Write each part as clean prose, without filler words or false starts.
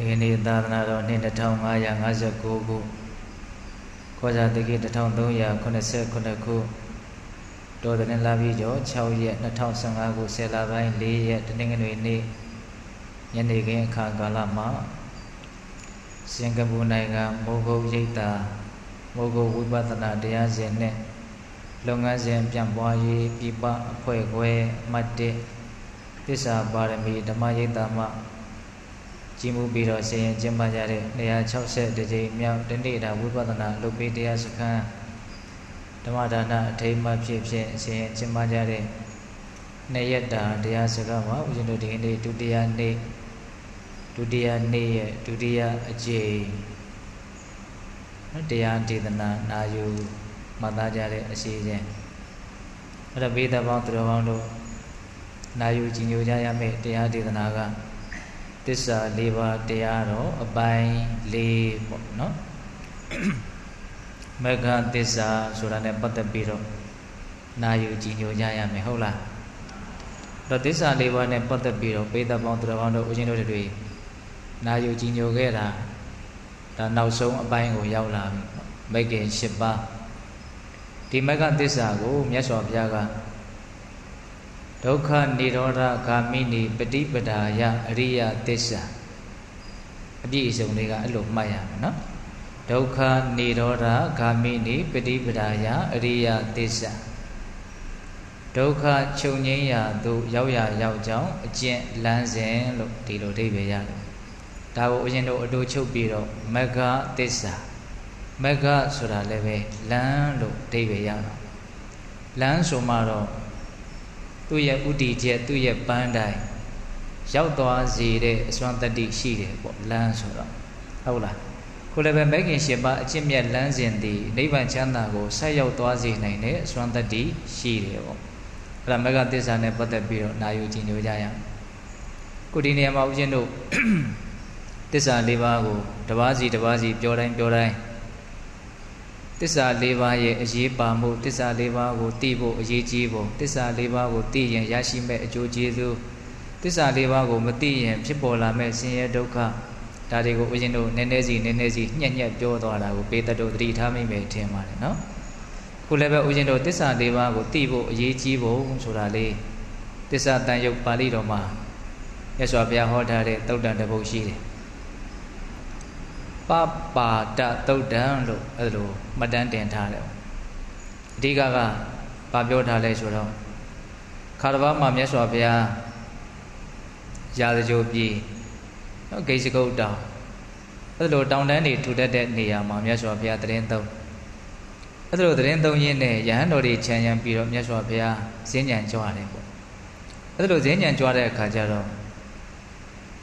ဒီနေ့သာသနာတော်နှစ်2559ခုခောဇာတိကိ1389ခုတော်တဲ့လပြည့်ကျော်6ရက်2015ခု10လပိုင်း4ရက်တနင်္ဂနွေနေ့ညနေခင်းအခါကာလမှာစင်ကာပူနိုင်ငံမိုးကုတ်ရိပ်သာမိုးကုတ်ဝိပဿနာတရားစဉ်နဲ့လုပ်ငန်းစဉ်ပြန်ပွားရေးပြပအဖွဲ့ခွဲမှတ်1သစ္စာပါရမီဓမ္မရိပ်သာမှာကြီးမှုပြီးတော့ဆင်ရင်ကျင်းပကြတဲ့160ကြိမ်မြောက်တနေ့တာဝိပဿနာလုပ်ပေးတရားစခန်းဓမ္မဒါနအထိမ်းအမှတ်ဖြစ်ဆင်ရင်ကျင်းပကြတဲ့နေ့ရက်တာတရားစခန်းမှာဦးဇင်းတို့ဒီနေ့ဒုတိယနေ့ရဲ့ဒုတိယအကြိမ်တရားဒေသနာနာယူမှတ်သားကြတဲ့အစီအစဉ်အဲ့ဒါဘေးသဘောင်းသူတော်ကောင်းတို့နာယူကြည်ညိုကြရမယ့်တရားဒေသနာကသစ္စာ၄ပါးတရားတော်အပိုင်း၄ပေါ့နော်မဂ္ဂသစ္စာဆိုတာနဲ့ပတ်သက်ပြီးတော့နာယူကြည်ညိုကြရမယ်ဟုတ်လားတော့သစ္စာ၄ပါးနဲ့ပတ်သက်ပြီးတော့ဘေးသဘောင်းသူတော်ကောင်းတို့ဦးဇင်းတို့တွေနာယူကြည်ညိုခဲ့တာဒါနောက်ဆုံးအပိုင်းကိုရောက်လာပြီမဂ္ဂင်၈ပါးဒီမဂ္ဂသစ္စာကိုမြတ်စွာဘုရားကဒုက္ခនិရောဓဂ ामि နိပฏิပဒါယအရိယသစ္စာအပြည့်အစုံတွေကအဲ့လိုမှတ်ရမယ်နော်ဒုက္ခនិရောဓဂ ामि နိပฏิပဒါယအရိယသစ္စာဒုက္ခချုပ်ငြိမ်းရာသို့ရောက်ကြောင်းအကျင့်လမ်းစဉ်လို့ဒီလိုအဓိပ္ပာယ်ရတယ်ဒါကိုအရင်တို့အတူချုပ်ပြီးတော့မဂ္ဂသစ္စာမဂ္ဂဆိုတာလည်းပဲလမ်းလို့အဓိပ္ပာယ်ရတာလမ်းဆိုမှတော့သူ့ရဲ့ဥတီချက်သူ့ရဲ့ပန်းတိုင်ရောက်သွားစေတဲ့အစွမ်းတတ္တိရှိတယ်ပေါ့လမ်းဆိုတော့ဟုတ်လားခုလည်းပဲမဂ္ဂင်၈ပါးအကျင့်မြတ်လမ်းစဉ်သည်နိဗ္ဗာန်ချမ်းသာကိုဆက်ရောက်သွားစေနိုင်တဲ့အစွမ်းတတ္တိရှိတယ်ပေါ့အဲ့ဒါမဂ္ဂသစ္စာနဲ့ပတ်သက်ပြီးတော့နာယူကြည်ညိုကြရအောင်ခုဒီနေရာမှာဦးဇင်းတို့သစ္စာ၄ပါးကိုတစ်ပါးစီပြောတိုင်းသစ္စာ၄ပါးရဲ့အရေးပါမှုသစ္စာ၄ပါးကိုသိဖို့အရေးကြီးဖို့သစ္စာ၄ပါးကိုသိရင်ရရှိမဲ့အကျိုးကျေးဇူးသစ္စာ၄ပါးကိုမသိရင်ဖြစ်ပေါ်လာမဲ့ဆင်းရဲဒုက္ခဒါတွေကိုဦးဇင်းတို့နည်းနည်းစီညက်ပြောသွားတာကိုပေတတို့သတိထားမိမယ်ထင်ပါတယ်နော်ခုလည်းပဲဦးဇင်းတို့သစ္စာ၄ပါးကိုသိဖို့အရေးကြီးဖို့ဆိုတာလေးသစ္စာတန်ရုပ်ပါဠိတော်မှာမြတ်စွာဘုရားဟောထားတဲ့သုတ်တန်တစ်ပုဒ်ရှိတယ်ပပါဒသုတ်တံလို့အဲ့လိုမှတ်တမ်းတင်ထားတယ်အဓိကဗာပြောထားလဲဆိုတော့ခါတစ်ပါးမှာမြတ်စွာဘုရားရာဇဂိုပြည်နော်ဂိတ်စကုတ်တောင်အဲ့လိုတောင်တန်းတွေထူတတ်တဲ့နေရာမှာမြတ်စွာဘုရားတရင်သုံးအဲ့လိုတရင်သုံးရင်းနဲ့ယဟန်တော်တွေခြံရံပြီးတော့မြတ်စွာဘုရားဈဉ္ဉံကြွားတယ်ပေါ့အဲ့လိုဈဉ္ဉံကြွားတဲ့အခါကျတော့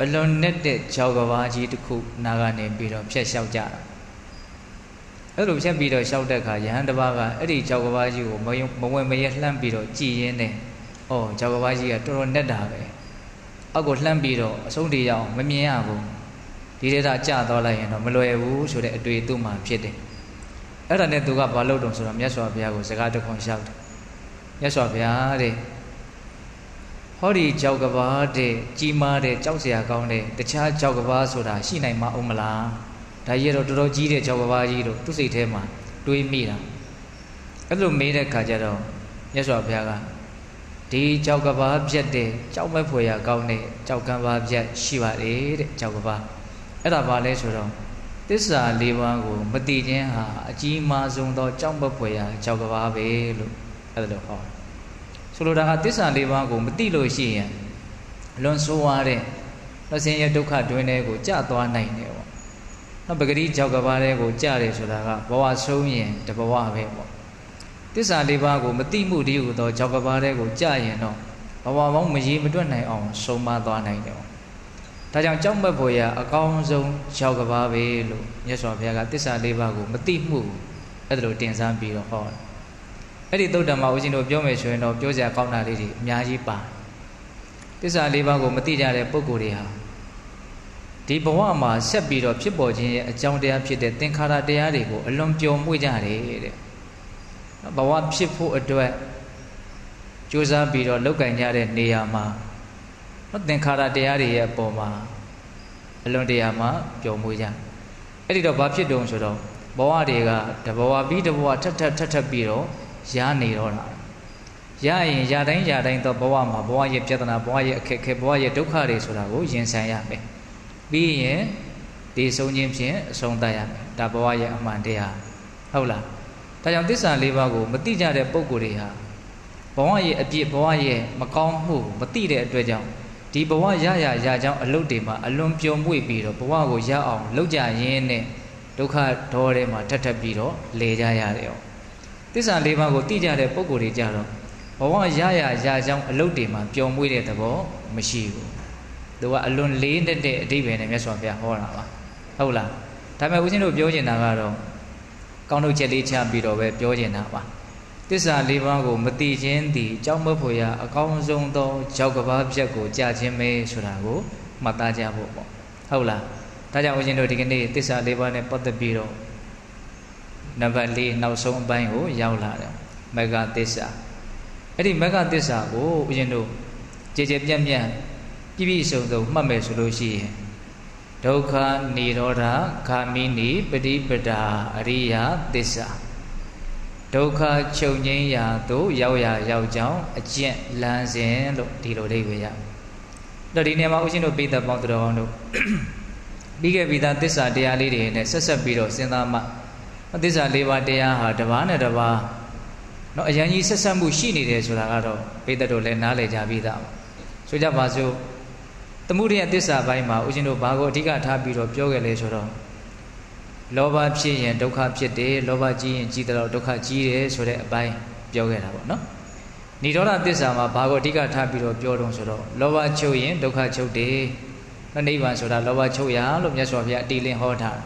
အလွန်နဲ့တဲ့ခြောက်ကဘာကြီးတစ်ခုနာကနေပြီးတော့ဖြတ်လျှောက်ကြတာအဲ့လိုဖြတ်ပြီးတော့လျှောက်တဲ့အခါယဟန်တစ်ပါးကအဲ့ဒီခြောက်ကဘာကြီးကိုမဝင်မရလှမ်းပြီးတော့ကြည်ရင်းနဲ့ဩခြောက်ကဘာကြီးကတော်တော်နဲ့တာပဲအောက်ကိုလှမ်းပြီးတော့အဆုံးတရအောင်မမြင်ရဘူးဒီဒေတာကျသွားလိုက်ရင်တော့မလွယ်ဘူးဆိုတဲ့အတွေ့အသူ့မှာဖြစ်တယ်အဲ့ဒါနဲ့သူကဘာလုပ်တုံဆိုတော့မြတ်စွာဘုရားကိုစကားတခွန်လျှောက်တယ်မြတ်စွာဘုရားတဲ့ဟောဒီကြောက်ကဘာတဲ့ကြီးမားတဲ့ကြောက်စရာကောင်းတဲ့တခြားကြောက်ကဘာဆိုတာရှိနိုင်မအောင်မလားဒါကြီးတော့တော်တော်ကြီးတဲ့ကြောက်ကဘာကြီးတို့သူ့စိတ်ထဲမှာတွေးမိတာအဲ့လိုမေးတဲ့ခါကျတော့မြတ်စွာဘုရားကဒီကြောက်ကဘာပြတ်တဲ့ကြောက်မဲ့ဖွယ်ရကောင်းတဲ့ကြောက်ကဘာပြတ်ရှိပါတယ်တဲ့ကြောက်ကဘာအဲ့ဒါဘာလဲဆိုတော့သစ္စာ၄ပါးကိုမသိခြင်းဟာအကြီးမားဆုံးသောကြောက်မဲ့ဖွယ်ရကြောက်ကဘာပဲလို့အဲ့ဒါလိုဟောဆိုလိုတာကသစ္စာ၄ပါးကိုမသိလို့ရှိရင်လွန်ဆိုးရတဲ့ဆင်းရဲဒုက္ခတွင်းတွေကိုကြာသွားနိုင်တယ်ပေါ့နောက်ပဂတိကြောက်ကဘာတွေကိုကြာတယ်ဆိုတာကဘဝဆုံးရင်တဘဝပဲပေါ့သစ္စာ၄ပါးကိုမသိမှုတည်းဟူသောကြောက်ကဘာတွေကိုကြာရင်တော့ဘဝပေါင်းမရေမတွက်နိုင်အောင်ဆုံးမသွားနိုင်တယ်ပေါ့ဒါကြောင့်ကြောက်မဲ့ဖို့ရအကောင်းဆုံးကြောက်ကဘာပဲလို့မြတ်စွာဘုရားကသစ္စာ၄ပါးကိုမသိမှုအဲ့ဒါလိုတင်စားပြီးတော့ဟောတယ်အဲ့ဒီသုတ်တံမှာဦးဇင်းတို့ပြောမယ်ဆိုရင်တော့ပြောစရာကောင်းတာလေးတွေအများကြီးပါသစ္စာ၄ပါးကိုမသိကြတဲ့ပုဂ္ဂိုလ်တွေဟာဒီဘဝမှာဆက်ပြီးတော့ဖြစ်ပေါ်ခြင်းရဲ့အကြောင်းတရားဖြစ်တဲ့သင်္ခါရတရားတွေကိုအလွန်ပျော်မွေ့ကြတယ်တဲ့ဘဝဖြစ်ဖို့အတွက်ကြိုးစားပြီးတော့လောက်ကင်ကြတဲ့နေရာမှာသင်္ခါရတရားတွေရဲ့အပေါ်မှာ အလွန်တရာမှပျော်မွေ့ကြအဲ့ဒီတော့ဘာဖြစ်တုံဆိုတော့ဘဝတွေကတဘဝပြီးတဘဝထပ်ပြီးတော့ရနေတော့တာရရင်ရတိုင်းတော့ဘဝမှာဘဝရဲ့ပြဿနာဘဝရဲ့အခက်အခဲဘဝရဲ့ဒုက္ခတွေဆိုတာကိုရင်ဆိုင်ရမယ်ပြီးရင်ဒီဆုံးခြင်းဖြင့်အဆုံးသတ်ရမယ်ဒါဘဝရဲ့အမှန်တရားဟုတ်လားဒါကြောင့်သစ္စာ၄ပါးကိုမသိကြတဲ့ပုဂ္ဂိုလ်တွေဟာဘဝရဲ့အပြစ်ဘဝရဲ့မကောင်းမှုမသိတဲ့အတွက်ကြောင့်ဒီဘဝရကြောင်းအလုတ်တွေမှာအလွန်ပျော်မွေ့ပြီးတော့ဘဝကိုရအောင်လုပ်ကြရင်းနဲ့ဒုက္ခဒေါထဲမှာထပ်ပြီးတော့လဲကြရတယ်။သစ္စာ၄ပါးကိုသိကြတဲ့ပုဂ္ဂိုလ်တွေကြတော့ဘဝရကြောင်းအလုတ်တွေမှာပျော်မွေ့တဲ့သဘောမရှိဘူး။သူကအလွန်လေးတဲ့အဓိပ္ပာယ်နဲ့မြတ်စွာဘုရားဟောတာပါ။ဟုတ်လား။ဒါပေမဲ့ဦးဇင်းတို့ပြောချင်တာကတော့ကောင်းထုတ်ချက်လေးချပြီးတော့ပဲပြောချင်တာပါ။သစ္စာ၄ပါးကိုမသိခြင်းသည်ကြောင့်မဖို့ရအကောင်းဆုံးသောကြောက်ကဘာပြက်ကိုကြာခြင်းပဲဆိုတာကိုမှတ်သားကြဖို့ပေါ့။ဟုတ်လား။ဒါကြောင့်ဦးဇင်းတို့ဒီကနေ့သစ္စာ၄ပါးနဲ့ပတ်သက်ပြီးတော့နံပါတ်၄နောက်ဆုံးအပိုင်းကိုရောက်လာတယ်မဂ္ဂသစ္စာအဲ့ဒီမဂ္ဂသစ္စာကိုဦးဇင်းတို့ကြည်ပြန့်ပြည့်စုံမှတ်မယ်ဆိုလို့ရှိရင်ဒုက္ခនិရောဓဂာမိနိပฏิပဒါအရိယသစ္စာဒုက္ခချုပ်ငြိမ်းရာသို့ရောက်ကြောင်းအကျင့်လမ်းစဉ်လို့ဒီလိုအိဗေရတော့ဒီနေရာမှာဦးဇင်းတို့ပိဋကပေါင်းတော်အောင်တို့ပြီးခဲ့ပြီးသားသစ္စာတရားလေးတွေနဲ့ဆက်ပြီးတော့စဉ်းစားမှသစ္စာ၄ပါးတရားဟာတစ်ပါးနဲ့တစ်ပါးတော့အရင်ကြီးဆက်ဆက်မှုရှိနေတယ်ဆိုတာကတော့ပိဋကတို့လည်းနားလည်ကြပြီးသားဆိုကြပါစို့သမုဒိယသစ္စာပိုင်းမှာဦးဇင်းတို့ဘာကိုအဓိကထားပြီးတော့ပြောခဲ့လဲဆိုတော့လောဘဖြစ်ရင်ဒုက္ခဖြစ်တယ်လောဘကြီးရင်ကြီးတယ်ဒုက္ခကြီးတယ်ဆိုတဲ့အပိုင်းပြောခဲ့တာပေါ့နော်និရောဓသစ္စာမှာဘာကိုအဓိကထားပြီးတော့ပြောတော့ဆိုတော့လောဘချုပ်ရင်ဒုက္ခချုပ်တယ်နိဗ္ဗာန်ဆိုတာလောဘချုပ်ရလို့မြတ်စွာဘုရားအတိအလင်းဟောထားတာ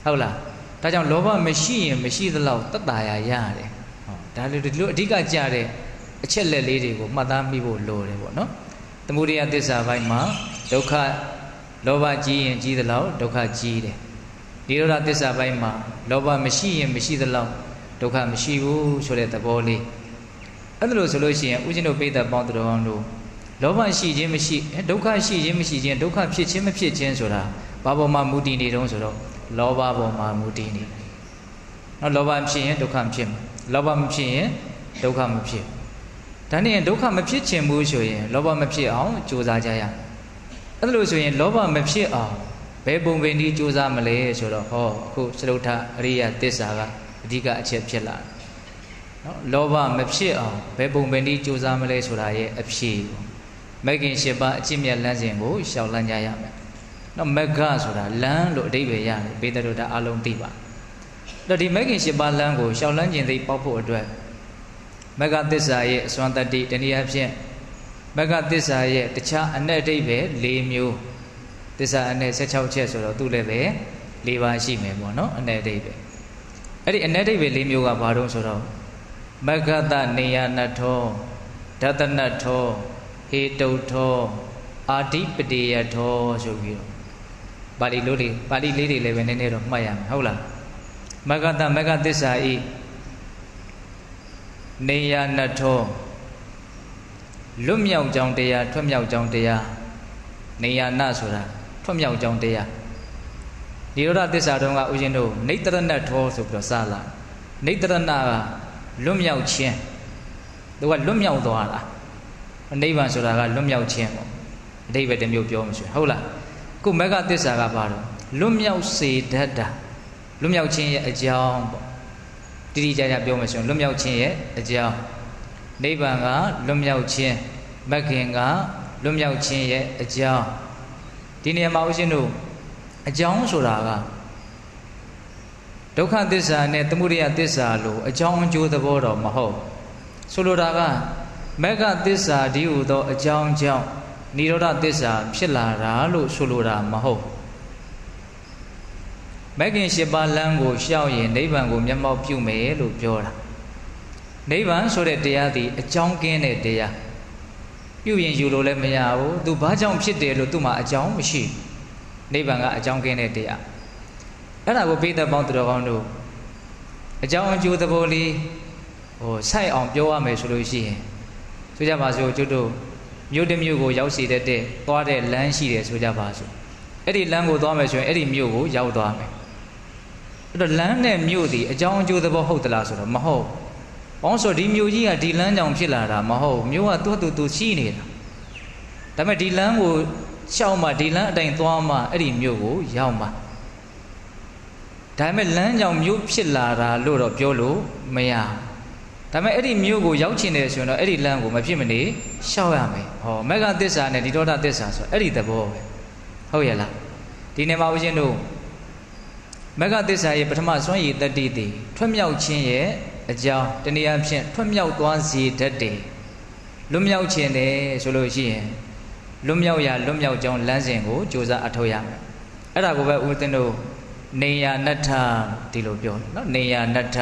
ဟုတ်လားဒါကြောင့်လောဘမရှိရင်မရှိသလောက်တတ်တာရရတယ်ဟောဒါလိုဒီလိုအဓိကကြတဲ့အချက်လက်လေးတွေကိုမှတ်သားမိဖို့လိုတယ်ပေါ့နော်သမုဒိယသစ္စာပိုင်းမှာဒုက္ခလောဘကြီးရင်ကြီးသလောက်ဒုက္ခကြီးတယ်និရောဓသစ္စာပိုင်းမှာလောဘမရှိရင်မရှိသလောက်ဒုက္ခမရှိဘူးဆိုတဲ့သဘောလေးအဲ့ဒါလို့ဆိုလို့ရှိရင်ဦးဇင်းတို့ပိဋကပေါင်းတော်အောင်တို့လောဘရှိခြင်းမရှိဒုက္ခရှိခြင်းမရှိခြင်းဒုက္ခဖြစ်ခြင်းမဖြစ်ခြင်းဆိုတာဘာပေါ်မှာမူတည်နေတုံးဆိုတော့လောဘပေါ်မှာမူတည်နေတယ်။နော်လောဘဖြစ်ရင်ဒုက္ခဖြစ်မှာလောဘမဖြစ်ရင်ဒုက္ခမဖြစ်ဒါနဲ့ဒုက္ခမဖြစ်ခြင်းဘူးဆိုရင်လောဘမဖြစ်အောင်ကြိုးစားကြရအဲ့ဒါလို့ဆိုရင်လောဘမဖြစ်အောင်ဘယ်ပုံပင်ဒီကြိုးစားမလဲဆိုတော့ဟောအခုစရုထအရိယသစ္စာကအဓိကအချက်ဖြစ်လာနော်လောဘမဖြစ်အောင်ဘယ်ပုံပင်ဒီကြိုးစားမလဲဆိုတာရဲ့အဖြေမဂ္ဂင်၈ပါးအကျင့်မြတ်လမ်းစဉ်ကိုရှောက်လန်းကြရမယ်နော်မဂ္ဂဆိုတာလမ်းလို့အဓိပ္ပာယ်ရတယ်ဘေဒတို့ဒါအလုံးသိပါတော့ဒီမဂ္ဂင်၈ပါးလမ်းကိုရှောက်လန်းခြင်းသိပေါက်ဖို့အတွက်မဂ္ဂသစ္စာရဲ့အစွမ်းတတ္တိတနည်းအားဖြင့်မဂ္ဂသစ္စာရဲ့တခြားအ내အဓိပ္ပာယ်၄မျိုးသစ္စာအ내16ချက်ဆိုတော့သူ့လည်းပဲ၄ပါးရှိမယ်ပေါ့နော်အ내အဓိပ္ပာယ်အဲ့ဒီအ내အဓိပ္ပာယ်၄မျိုးကဘာလို့ဆိုတော့မဂ္ဂတနေယနထောဒသနထောဟေတုထောအာဓိပတိယထောဆိုပြီးတော့ပါဠိလေးတွေလည်းပဲနည်းနည်းတော့မှတ်ရမယ်ဟုတ်လားမဂ္ဂသစ္စာဤနေယနထောလွတ်မြောက်ကြောင်းတရားထွက်မြောက်ကြောင်းတရားနေယနဆိုတာထွက်မြောက်ကြောင်းတရားនិရောဓသစ္စာတုန်းကဥရှင်တို့နေတရဏထောဆိုပြီးတော့စလာနေတရဏကလွတ်မြောက်ခြင်းသူကလွတ်မြောက်သွားတာနိဗ္ဗာန်ဆိုတာကလွတ်မြောက်ခြင်းပေါ့အဓိပ္ပာယ်တစ်မျိုးပြောမှဆိုဟုတ်လားခုမဂ္ဂသစ္စာကဘာလို့လွတ်မြောက်စေတတ်တာလွတ်မြောက်ခြင်းရဲ့အကြောင်းပေါ့တိတိကျကျပြောမှဆိုရင်လွတ်မြောက်ခြင်းရဲ့အကြောင်းနိဗ္ဗာန်ကလွတ်မြောက်ခြင်းမဂ္ဂင်ကလွတ်မြောက်ခြင်းရဲ့အကြောင်းဒီနေရာမှာဦးဇင်းတို့အကြောင်းဆိုတာကဒုက္ခသစ္စာနဲ့သမုဒယသစ္စာလို့အကြောင်းအကျိုးသဘောတော့မဟုတ်ဆိုလိုတာကမဂ္ဂသစ္စာဒီဟုသောအကြောင်းကြောင့်និရောဓသစ္စာဖြစ်လာတာလို့ဆိုလိုတာမဟုတ်မဂ္ဂင်၈ပါးလမ်းကိုရှောက်ရင်နိဗ္ဗာန်ကိုမျက်မှောက်ပြုမယ်လို့ပြောတာနိဗ္ဗာန်ဆိုတဲ့တရားသည်အကြောင်းကင်းတဲ့တရားပြုရင်ယူလို့လည်းမရဘူးသူဘာကြောင့်ဖြစ်တယ်လို့သူ့မှာအကြောင်းမရှိနိဗ္ဗာန်ကအကြောင်းကင်းတဲ့တရားအဲ့ဒါကိုပိဋကပေါင်းသူတော်ကောင်းတို့အကြောင်းအကျိုးသဘောလေးစိုက်အောင်ပြောရမယ်ဆိုလို့ရှိရင်ဆိုကြပါစို့ကျွတ်တို့မြို့တစ်မြို့ကိုရောက်စီတဲ့သွားတဲ့လမ်းရှိတယ်ဆိုကြပါစို့ အဲ့ဒီလမ်းကိုသွားမယ်ဆိုရင်အဲ့ဒီမြို့ကိုရောက်သွားမယ်အဲ့တော့လမ်းနဲ့မြို့ဒီအကြောင်းအကျိုးသဘောဟုတ်သလားဆိုတော့မဟုတ်ဘောင်းဆိုဒီမြို့ကြီးကဒီလမ်းကြောင့်ဖြစ်လာတာမဟုတ်မြို့ကသူရှိနေတာဒါပေမဲ့ဒီလမ်းကိုရှောက်မှဒီလမ်းအတိုင်းသွားမှအဲ့ဒီမြို့ကိုရောက်မှဒါပေမဲ့လမ်းကြောင့်မြို့ဖြစ်လာတာလို့တော့ပြောလို့မရဒါပေမဲ့အဲ့ဒီမြို့ကိုရောက်ချင်တယ်ဆိုရင်တော့အဲ့ဒီလမ်းကိုမဖြစ်မနေရှောက်ရမယ်ဟောမဂ္ဂသစ္စာနဲ့ဒီဒေါသသစ္စာဆိုအဲ့ဒီသဘောပဲဟုတ်ရဲ့လားဒီနေ့မှာဦးဇင်းတို့မဂ္ဂသစ္စာရဲ့ပထမစွမ်းရည်တတ္တိတည်ထွတ်မြောက်ခြင်းရဲ့အကြောင်းတနည်းအားဖြင့်ထွတ်မြောက်သွားစေတတ်တယ်လွတ်မြောက်ခြင်းတယ်ဆိုလို့ရှိရင်လွတ်မြောက်ရာလွတ်မြောက်ကြောင်းလမ်းစဉ်ကိုကြိုးစားအထောက်ရမယ်အဲ့ဒါကိုပဲဦးဇင်းတို့နေယနတ္ထဒီလိုပြောနော်နေယနတ္ထ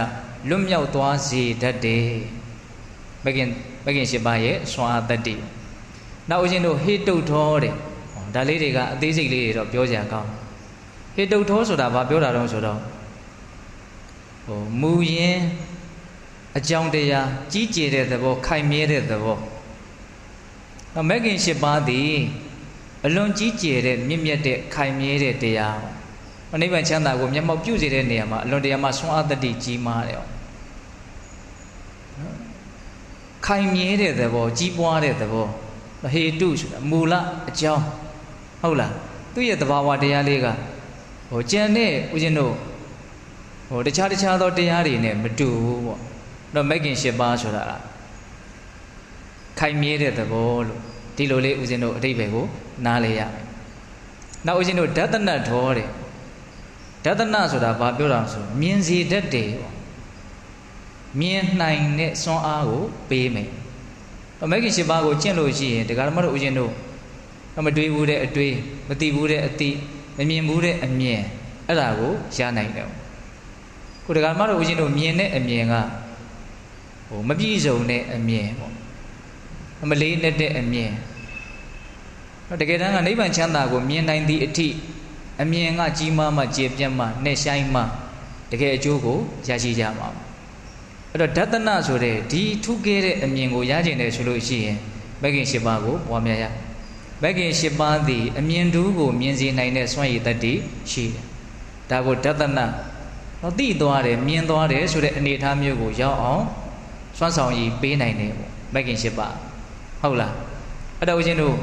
လွတ်မြောက်သွားစေတတ်တယ်မဂ္ဂင်၈ပါးရဲ့စွမ်းအားတတ္တိနောက်ဦးဇင်းတို့ဟိတုထောတဲ့ဒါလေးတွေကအသေးစိတ်လေးတွေတော့ပြောကြကောင်းဟိတုထောဆိုတာဘာပြောတာတော့ဆိုတော့မူရင်းအကြောင်းတရားကြီးကျယ်တဲ့သဘောခိုင်မြဲတဲ့သဘောမဂ္ဂင်၈ပါးသည်အလွန်ကြီးကျယ်တဲ့မြင့်မြတ်တဲ့ခိုင်မြဲတဲ့တရားနိဗ္ဗာန်ချမ်းသာကိုမျက်မှောက်ပြုစေတဲ့နေရာမှာအလွန်တရာမှဆွမ်းအားတတ္တိကြီးမားတယ်ခိုင်မြဲတဲ့သဘောကြီးပွားတဲ့သဘောဟေတုဆိုတာမူလအကြောင်းဟုတ်လားသူ့ရဲ့သဘာဝတရားလေးကကျန်တဲ့ဦးဇင်းတို့တခြားသောတရားတွေနဲ့မတူဘူးပေါ့တော့မဂ္ဂင်၈ပါးဆိုတာခိုင်မြဲတဲ့သဘောလို့ဒီလိုလေးဦးဇင်းတို့အဓိပ္ပာယ်ကိုနားလည်ရမယ်နောက်ဦးဇင်းတို့ဒသနထောတဲ့ဒသနဆိုတာဘာပြောတာဆိုမြင်စေတတ်တယ်ပေါ့မြင်နိုင်တဲ့စွမ်းအားကိုပေးမယ်မဂ္ဂင်၈ပါးကိုကျင့်လို့ရှိရင်တရားဓမ္မတို့ဦးဇင်းတို့မတွေးဘူးတဲ့အတွေးမသိဘူးတဲ့အသိမမြင်ဘူးတဲ့အမြင်အဲ့ဒါကိုရနိုင်တယ်ကိုတရားဓမ္မတို့ဦးဇင်းတို့မြင်တဲ့အမြင်ကမပြည့်စုံတဲ့အမြင်ပေါ့မလေးနဲ့တဲ့အမြင်တကယ်တမ်းကနိဗ္ဗာန်ချမ်းသာကိုမြင်နိုင်သည့်အထိအမြင်ကကြီးမားမှကျေပြတ်မှနဲ့ဆိုင်မှတကယ်အကျိုးကိုရရှိကြမှာအဲ့တော့ဒသနဆိုတဲ့ဒီထူးကဲတဲ့အမြင်ကိုရကျင်တယ်ဆိုလို့ရှိရင်မဂ္ဂင်၈ပါးကိုပွားများရမဂ္ဂင်၈ပါးသည်အမြင်တူးကိုမြင်စေနိုင်တဲ့စွမ်းရည်တတ္တိရှိတယ်ဒါကိုဒသနသိသွားတယ်မြင်သွားတယ်ဆိုတဲ့အနေအထားမျိုးကိုရောက်အောင်စွမ်းဆောင်ရည်ပေးနိုင်တယ်ပေါ့မဂ္ဂင်၈ပါးဟုတ်လားအဲ့တော့ဦးဇင်းတို့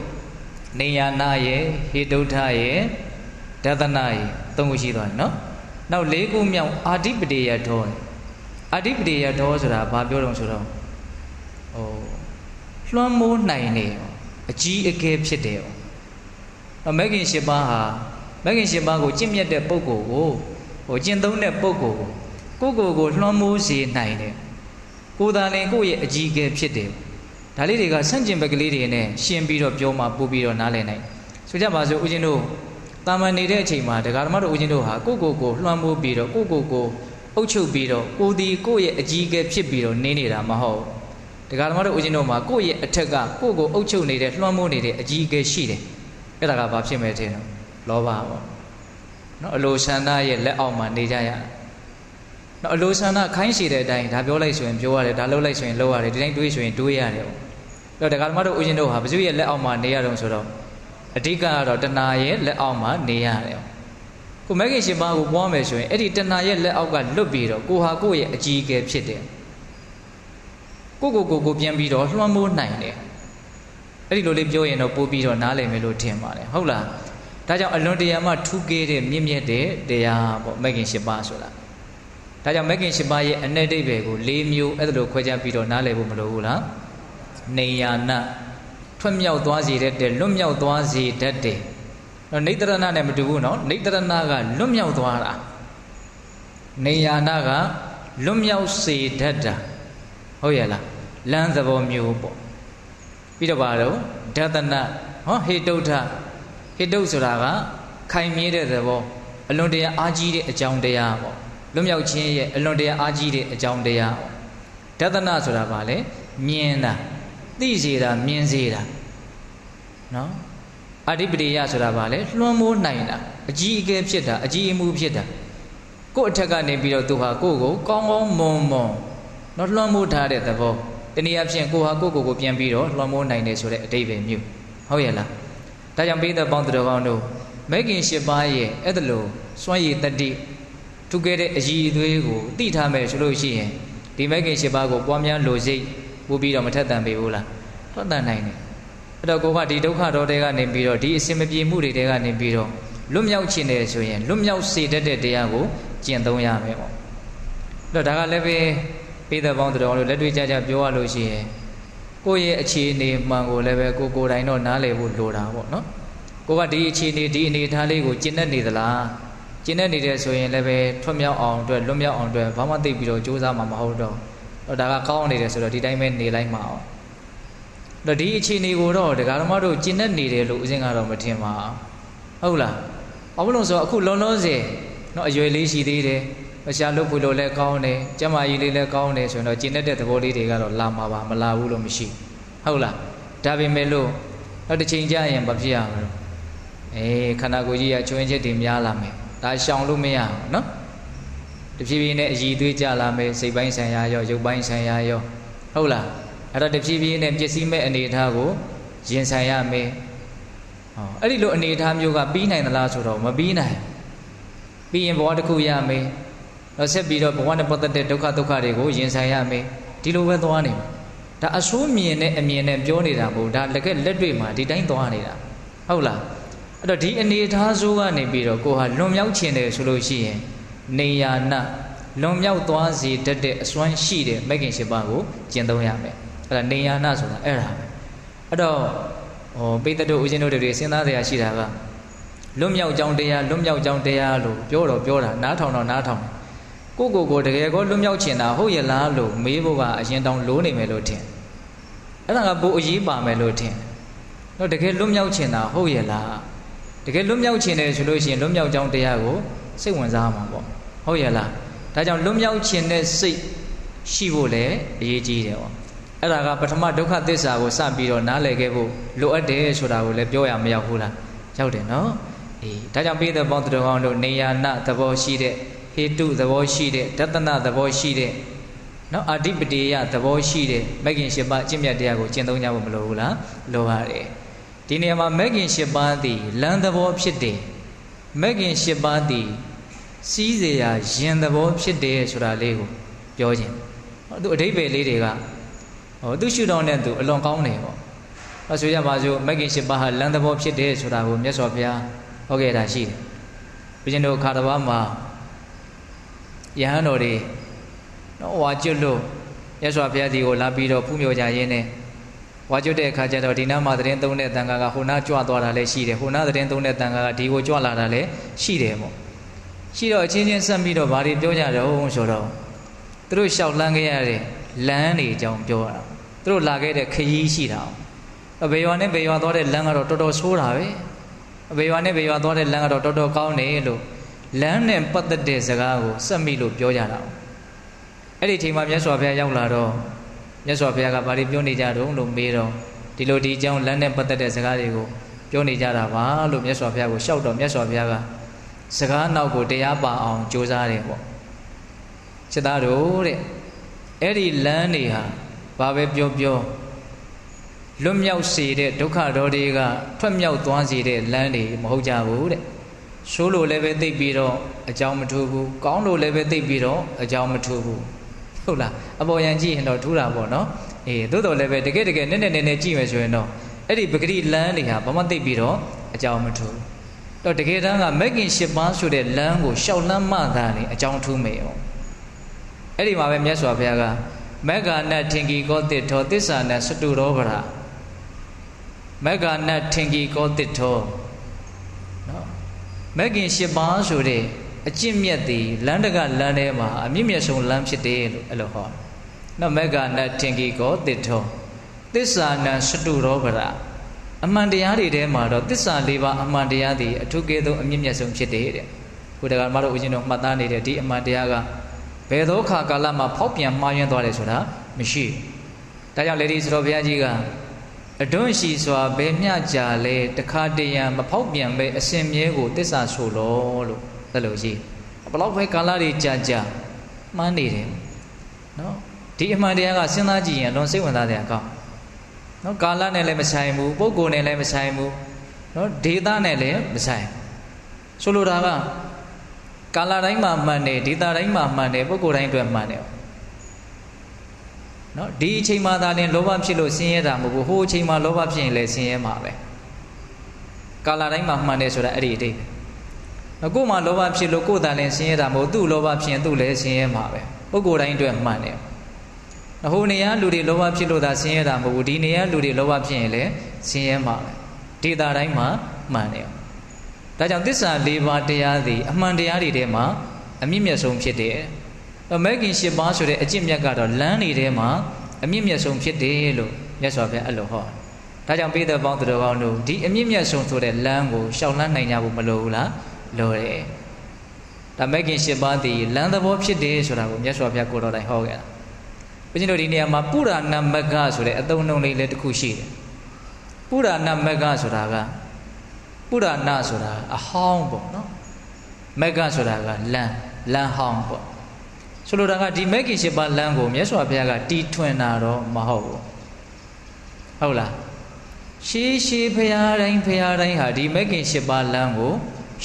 နေယနာရဲ့ဟိတုထရဲ့ဒသနရဲ့၃ခုရှိသွားတယ်နော်နောက်၄ခုမြောက်အာဓိပတိယထောအာဓိပတိယထောဆိုတာဘာပြောတော့ဆိုတော့လွှမ်းမိုးနိုင်တယ်အကြီးအကဲဖြစ်တယ်မဂ္ဂင်၈ပါးဟာမဂ္ဂင်၈ပါးကိုကျင့်မြတ်တဲ့ပုဂ္ဂိုလ်ကိုကျင့်သုံးတဲ့ပုဂ္ဂိုလ်ကိုလွှမ်းမိုးစေနိုင်တယ်ကိုယ်သာလင်ကိုယ့်ရဲ့အကြီးအကဲဖြစ်တယ်ဒါလေးတွေကဆန့်ကျင်ဘက်ကလေးတွေနဲ့ရှင်းပြီးတော့ပြောမှပို့ပြီးတော့နားလည်နိုင်ဆိုကြပါစို့ဦးဇင်းတို့တာမန်နေတဲ့အချိန်မှာဒကာဓမ္မတို့ဦးဇင်းတို့ဟာကိုလွှမ်းမိုးပြီးတော့ကိုအုပ်ချုပ်ပြီးတော့ကိုဒီကိုယ့်ရဲ့အကြီးအကဲဖြစ်ပြီးတော့နေနေတာမဟုတ်ဒကာဓမ္မတို့ဦးဇင်းတို့မှာကိုယ့်ရဲ့အထက်ကကိုအုပ်ချုပ်နေတဲ့လွှမ်းမိုးနေတဲ့အကြီးအကဲရှိတယ်အဲ့ဒါကဘာဖြစ်မဲ့တဲ့နော်လောဘပေါ့နော်အလိုဆန္ဒရဲ့လက်အောက်မှာနေကြရနော်အလိုဆန္ဒခိုင်းရှိတဲ့အတိုင်းဒါပြောလိုက်ဆိုရင်ပြောရတယ်ဒါလုပ်လိုက်ဆိုရင်လုပ်ရတယ်ဒီတိုင်းတွေးဆိုရင်တွေးရတယ်ပေါ့အဲ့တော့ဒကာဓမ္မတို့ဦးဇင်းတို့ဟာဘုရားရဲ့လက်အောက်မှာနေရတော့ဆိုတော့အဓိကကတော့တဏှာရဲ့လက်အောက်မှာနေရတယ်ကိုမဂ္ဂင်၈ပါးကိုပွားမယ်ဆိုရင်အဲ့ဒီတဏှာရဲ့လက်အောက်ကလွတ်ပြီးတော့ကိုဟာကိုရဲ့အကြီးအကဲဖြစ်တယ်ကိုပြန်ပြီးတော့လွှမ်းမိုးနိုင်တယ်အဲ့ဒီလိုလေးပြောရင်တော့ပို့ပြီးတော့နားလည်မယ်လို့ထင်ပါတယ်ဟုတ်လားဒါကြောင့်အလွန်တရာမှထူးကဲတဲ့မြင့်မြတ်တဲ့တရားပေါ့မဂ္ဂင်၈ပါးဆိုတာဒါကြောင့်မဂ္ဂင်၈ပါးရဲ့အ내ဒိဗ္ဗေကို၄မျိုးအဲ့ဒါလိုခွဲခြားပြီးတော့နားလည်ဖို့မလိုဘူးလားနေယနာထွတ်မြောက်သွားစေတတ်တယ်လွတ်မြောက်သွားစေတတ်တယ်နိတရဏနဲ့မတူဘူးနော်နိတရဏကလွတ်မြောက်သွားတာနေယနာကလွတ်မြောက်စေတတ်တာဟုတ်ရဲ့လားလမ်းသဘောမျိုးပေါ့ပြီးတော့ပါတော့ဒသနဟေတုထဟေတုဆိုတာကခိုင်မြဲတဲ့သဘောအလွန်တရာအားကြီးတဲ့အကြောင်းတရားပေါ့လွတ်မြောက်ခြင်းရဲ့အလွန်တရာအားကြီးတဲ့အကြောင်းတရားပေါ့ဒသနဆိုတာဗာလေမြင်တာသိစေတာမြင်စေတာနော်အာဓိပတိယဆိုတာဗာလေလွှမ်းမိုးနိုင်တာအကြီးအကဲဖြစ်တာအကြီးအမှုဖြစ်တာကိုယ့်အထက်ကနေပြီးတော့သူဟာကိုယ့်ကိုကောင်းကောင်းမွန်နော်လွှမ်းမိုးထားတဲ့သဘောတနည်းအားဖြင့်ကိုဟာကိုယ့်ကိုပြန်ပြီးတော့လွှမ်းမိုးနိုင်တယ်ဆိုတဲ့အဓိပ္ပာယ်မျိုးဟုတ်ရဲ့လားဒါကြောင့်ပိဋကပေါင်းတော်ကောင်းတို့ မဲခင်၈ပါးရဲ့အဲ့ဒါလို့စွန့်ရည်တတိထုခဲ့တဲ့အည်အသွေးကိုသိထားမယ်ဆိုလို့ရှိရင်ဒီမဲခင်၈ပါးကိုပွားများလို့စိတ်ပို့ပြီးတော့မထက်တန်ပေဘူးလားထက်တန်နိုင်တယ်အဲ့တော့ကိုကဒီဒုက္ခတော်တွေကနေပြီးတော့ဒီအစင်မပြေမှုတွေကနေပြီးတော့လွတ်မြောက်ခြင်းတယ်ဆိုရင်လွတ်မြောက်စေတတ်တဲ့တရားကိုကျင့်သုံးရမယ်ပေါ့အဲ့တော့ဒါကလည်းပဲပိဿပေါင်းတော်လို့လက်တွေ့ကြကြပြောရလို့ရှိရင်ကိုယ့်ရဲ့အခြေအနေမှန်ကိုလည်းပဲကိုယ်တိုင်တော့နားလည်ဖို့လိုတာပေါ့နော်ကိုကဒီအခြေအနေဒီအနေထားလေးကိုကျင့်တတ်နေသလားကျင့်တတ်နေတယ်ဆိုရင်လည်းပဲထွတ်မြောက်အောင်အတွက်လွတ်မြောက်အောင်အတွက်ဘာမှသိပြီးတော့ကြိုးစားမှာမဟုတ်တော့ဒါကကောင်းနေတယ်ဆိုတော့ဒီတိုင်းပဲနေလိုက်မှာအောင်တော့ဒီအခြေအနေကိုတော့ဒကာဓမ္မတို့ကျင့်တတ်နေတယ်လို့ဦးဇင်းကတော့မထင်ပါဟုတ်လားဘာလို့ဆိုအခုလုံးလုံးစေနော်အရွယ်လေးရှိသေးတယ်မရှာလို့ဖွလို့လည်းကောင်းတယ်ကျမကြီးလေးလည်းကောင်းတယ်ဆိုရင်တော့ကျင့်တတ်တဲ့သဘောလေးတွေကတော့လာမှာပါမလာဘူးလို့မရှိဟုတ်လားဒါပေမဲ့လို့တော့တစ်ချိန်ကြာရင်ဘာဖြစ်ရမလဲခန္ဓာကိုယ်ကြီးကချွင်းချက်တွေများလာမယ်ဒါရှောင်လို့မရဘူးနော်တဖြည်းဖြည်းနဲ့အည်သွေးကြလာမယ်စိတ်ပိုင်းဆိုင်ရာရောရုပ်ပိုင်းဆိုင်ရာရောဟုတ်လားအဲ့တော့တဖြည်းဖြည်းနဲ့ပျက်စီးမဲ့အနေအထားကိုရင်ဆိုင်ရမယ်အဲ့ဒီလိုအနေအထားမျိုးကပြီးနိုင်သလားဆိုတော့မပြီးနိုင်ပြီးရင်ဘဝတစ်ခုရမယ်တော့ဆက်ပြီးတော့ဘဝနဲ့ပတ်သက်တဲ့ဒုက္ခတွေကိုရင်ဆိုင်ရမယ်ဒီလိုပဲသွားနေမှာဒါအဆိုးမြင်တဲ့အမြင်နဲ့ပြောနေတာမဟုတ်ဒါလက်တွေ့မှာဒီတိုင်းသွားနေတာဟုတ်လားအဲ့တော့ဒီအနေအထားဆိုးကနေပြီးတော့ကိုဟာလွန်မြောက်ခြင်းတယ်ဆိုလို့ရှိရင်နေယာနလွန်မြောက်သွားစေတတ်တဲ့အစွမ်းရှိတဲ့မဂ်ကင်၈ပါးကိုကျင့်သုံးရမယ်အဲ့ဒါနေယာနဆိုတာအဲ့ဒါပဲအဲ့တော့ပိဿတို့ဦးဇင်းတို့တွေစဉ်းစားကြရရှိတာကလွတ်မြောက်ကြောင်းတရားလွတ်မြောက်ကြောင်းတရားလို့ပြောတာနားထောင်တော့နားထောင်ကိုတကယ်ကိုလွတ်မြောက်ချင်တာဟုတ်ရဲ့လားလို့မေးဖို့ကအရင်တောင်လိုးနေမယ်လို့ထင်အဲ့ဒါကပိုအရေးပါမယ်လို့ထင်တော့တကယ်လွတ်မြောက်ချင်တာဟုတ်ရဲ့လားတကယ်လွတ်မြောက်ချင်တယ်ဆိုလို့ရှိရင်လွတ်မြောက်ကြောင်းတရားကိုစိတ်ဝင်စားမှာပေါ့ဟုတ်ရဲ့လားဒါကြောင့်လွတ်မြောက်ချင်တဲ့စိတ်ရှိဖို့လည်းအရေးကြီးတယ်ပေါ့အဲ့ဒါကပထမဒုက္ခသစ္စာကိုစပြီးတော့နားလည်ခဲ့ဖို့လိုအပ်တယ်ဆိုတာကိုလည်းပြောရမရောက်ဘူးလားရောက်တယ်နော်ဒါကြောင့်ပိဿပေါင်းတော်ကောင်းတို့နေယာနသဘောရှိတဲ့ဟေတုသဘောရှိတဲ့တတနာသဘောရှိတဲ့နော်အာဓိပတိယသဘောရှိတဲ့မဂ်ကင်၈ပါးအကျင့်မြတ်တရားကိုကျင့်သုံးကြဖို့မလိုဘူးလားလိုပါတယ်ဒီနေရာမှာမဂ်ကင်၈ပါးသည်လမ်းသဘောဖြစ်တယ်မဂ်ကင်၈ပါးသည်စီးเสียရာရင်သဘောဖြစ်တယ်ဆိုတာလေးကိုပြောခြင်းသူအဓိပ္ပာယ်လေးတွေကသူရှုထောင့်နဲ့သူအလွန်ကောင်းတယ်ပေါ့ဆိုရပါစို့မဂ်ကင်၈ပါးဟာလမ်းသဘောဖြစ်တယ်ဆိုတာကိုမြတ်စွာဘုရားဟုတ်ကဲ့ဒါရှိတယ်ဘုရင်တို့ခါတစ်ပါးမှာယဟန်တော်တွေနော်ဝါကျွတ်လို့မြတ်စွာဘုရားဒီကိုလာပြီးတော့ဖူးမြော်ကြရင်းနဲ့ဝါကျွတ်တဲ့အခါကျတော့ဒီနားမှာသတင်းသုံးတဲ့တန်ခါကဟိုနားကြွသွားတာလည်းရှိတယ်ဟိုနားသတင်းသုံးတဲ့တန်ခါကဒီကိုကြွလာတာလည်းရှိတယ်ပေါ့ရှိတော့အချင်းချင်းဆက်ပြီးတော့ဘာတွေပြောကြတော့ဆိုတော့သူတို့လျှောက်လန်းခဲ့ရတဲ့လမ်းတွေအကြောင်းပြောတာသူတို့လာခဲ့တဲ့ခရီးရှိတာဘယ်ရွာနဲ့ဘယ်ရွာသွားတဲ့လမ်းကတော့တော်တော်ဆိုးတာပဲဘယ်ရွာနဲ့ဘယ်ရွာသွားတဲ့လမ်းကတော့တော်တော်ကောင်းတယ်လို့လမ်းနဲ့ပတ်သက်တဲ့စကားကိုစက်မိလို့ပြောကြတာအဲ့ဒီချိန်မှာမြတ်စွာဘုရားရောက်လာတော့မြတ်စွာဘုရားကဘာတွေပြောနေကြတော့လို့မေးတော့ဒီလိုဒီအကြောင်းလမ်းနဲ့ပတ်သက်တဲ့စကားတွေကိုပြောနေကြတာပါလို့မြတ်စွာဘုရားကိုရှောက်တော့မြတ်စွာဘုရားကစကားနောက်ကိုတရားပါအောင်ကြိုးစားတယ်ပေါ့စိတ်သားတို့တဲ့အဲ့ဒီလမ်းတွေဟာဘာပဲပြောလွတ်မြောက်စေတဲ့ဒုက္ခတော်တွေကထွက်မြောက်သွားစေတဲ့လမ်းတွေမဟုတ်ကြဘူးတဲ့ဆိုးလို့လည်းပဲသိပြီးတော့အကြောင်းမထူးဘူးကောင်းလို့လည်းပဲသိပြီးတော့အကြောင်းမထူးဘူးဟုတ်လားအပေါ်ယံကြည့်ရင်တော့ထူးတာပေါ့နော်သို့တော်လည်းပဲတကယ်နည်းနည်းကြည့်မယ်ဆိုရင်တော့အဲ့ဒီပဂတိလမ်းတွေဟာဘာမှသိပြီးတော့အကြောင်းမထူးတော့တကယ်တမ်းကမဂ်ကင်၈ပါးဆိုတဲ့လမ်းကိုရှောက်လန်းမှသာလေအကြောင်းထူးမယ်ပေါ့အဲ့ဒီမှာပဲမြတ်စွာဘုရားကမဂ္ဂာနထင်ကြီးကောတိထောသစ္စာနစတုရောဗရာမဂ္ဂာနထင်ကြီးကောတိထောနော်မဂ်ကင်၈ပါးဆိုတဲ့အကျင့်မြတ်သည်လမ်းတကလမ်းထဲမှာအမြင့်မြတ်ဆုံးလမ်းဖြစ်တယ်လို့အဲ့လိုဟောနော်မဂ္ဂာနထင်ကြီးကောတိထောသစ္စာနစတုရောဗရာအမှန်တရားတွေထဲမှာတော့သစ္စာ၄ပါးအမှန်တရားသည်အထူးကဲဆုံးအမြင့်မြတ်ဆုံးဖြစ်တယ်တဲ့ကိုတက္ကမတို့ဦးဇင်းတို့မှတ်သားနေတဲ့ဒီအမှန်တရားကဘယ်သောခါကာလမှာဖောက်ပြန်မှားယွင်းသွားတယ်ဆိုတာမရှိဒါကြောင့်လေဒီစတော်ဘုရားကြီးကအတွန်းရှိစွာဘယ်မျှကြာလဲတခါတရံမဖောက်ပြန်ပဲအစဉ်မြဲကိုသစ္စာဆိုလို့အဲ့လိုကြီးဘလောက်ပဲကာလတွေကြာမှန်းနေတယ်နော်ဒီအမှန်တရားကစဉ်းစားကြည့်ရင်လွန်စိတ်ဝင်စားတဲ့အကောင်းနော်ကာလနဲ့လည်းမဆိုင်ဘူးပုဂ္ဂိုလ်နဲ့လည်းမဆိုင်ဘူးနော်ဒေသနဲ့လည်းမဆိုင် ဆိုလိုတာကကာလတိုင်းမှာမှန်တယ်ဒေတာတိုင်းမှာမှန်တယ်ပုဂ္ဂိုလ်တိုင်းအတွက်မှန်တယ်နော်ဒီအချိန်မှာသာရင်လောဘဖြစ်လို့ဆင်းရဲတာမဟုတ်ဘူးဟိုအချိန်မှာလောဘဖြစ်ရင်လည်းဆင်းရဲမှာပဲကာလတိုင်းမှာမှန်တယ်ဆိုတာအဲ့ဒီအတိတ်ပဲကိုယ်မှာလောဘဖြစ်လို့ကိုယ်သာလည်းဆင်းရဲတာမဟုတ်သူ့လောဘဖြစ်ရင်သူ့လည်းဆင်းရဲမှာပဲပုဂ္ဂိုလ်တိုင်းအတွက်မှန်တယ်ဟိုနေရာလူတွေလောဘဖြစ်လို့သာဆင်းရဲတာမဟုတ်ဘူးဒီနေရာလူတွေလောဘဖြစ်ရင်လည်းဆင်းရဲမှာပဲဒေတာတိုင်းမှာမှန်တယ်ဒါကြောင့်သစ္စာ၄ပါးတရားသည်အမှန်တရားတွေထဲမှာအမြင့်မြတ်ဆုံးဖြစ်တယ်။မဲခင်၈ပါးဆိုတဲ့အကျင့်မြတ်ကတော့လမ်းတွေထဲမှာအမြင့်မြတ်ဆုံးဖြစ်တယ်လို့မြတ်စွာဘုရားအဲ့လိုဟော။ဒါကြောင့်ပိဋကပေါင်းသူတော်ကောင်းတို့ဒီအမြင့်မြတ်ဆုံးဆိုတဲ့လမ်းကိုရှောင်လန်းနိုင်ကြဖို့မလိုဘူးလား။လိုတယ်။ဒါမဲခင်၈ပါးသည်လမ်းသဘောဖြစ်တယ်ဆိုတာကိုမြတ်စွာဘုရားကိုယ်တော်တိုင်ဟောခဲ့တာ။ဘုရားတို့ဒီနေရာမှာပုရာဏမဂ္ဂဆိုတဲ့အသုံးအနှုန်းလေးလည်းတစ်ခုရှိတယ်။ပုရာဏမဂ္ဂဆိုတာကပုရဏဆိုတာအဟောင်းပေါ့နော်မဂ္ဂဆိုတာကလမ်းဟောင်းပေါ့ဆိုလိုတာကဒီမဂ္ဂင်၈ပါးလမ်းကိုမြတ်စွာဘုရားကတီထွင်တာတော့မဟုတ်ဘူးဟုတ်လားရှေးဘုရားတိုင်းဟာဒီမဂ္ဂင်၈ပါးလမ်းကို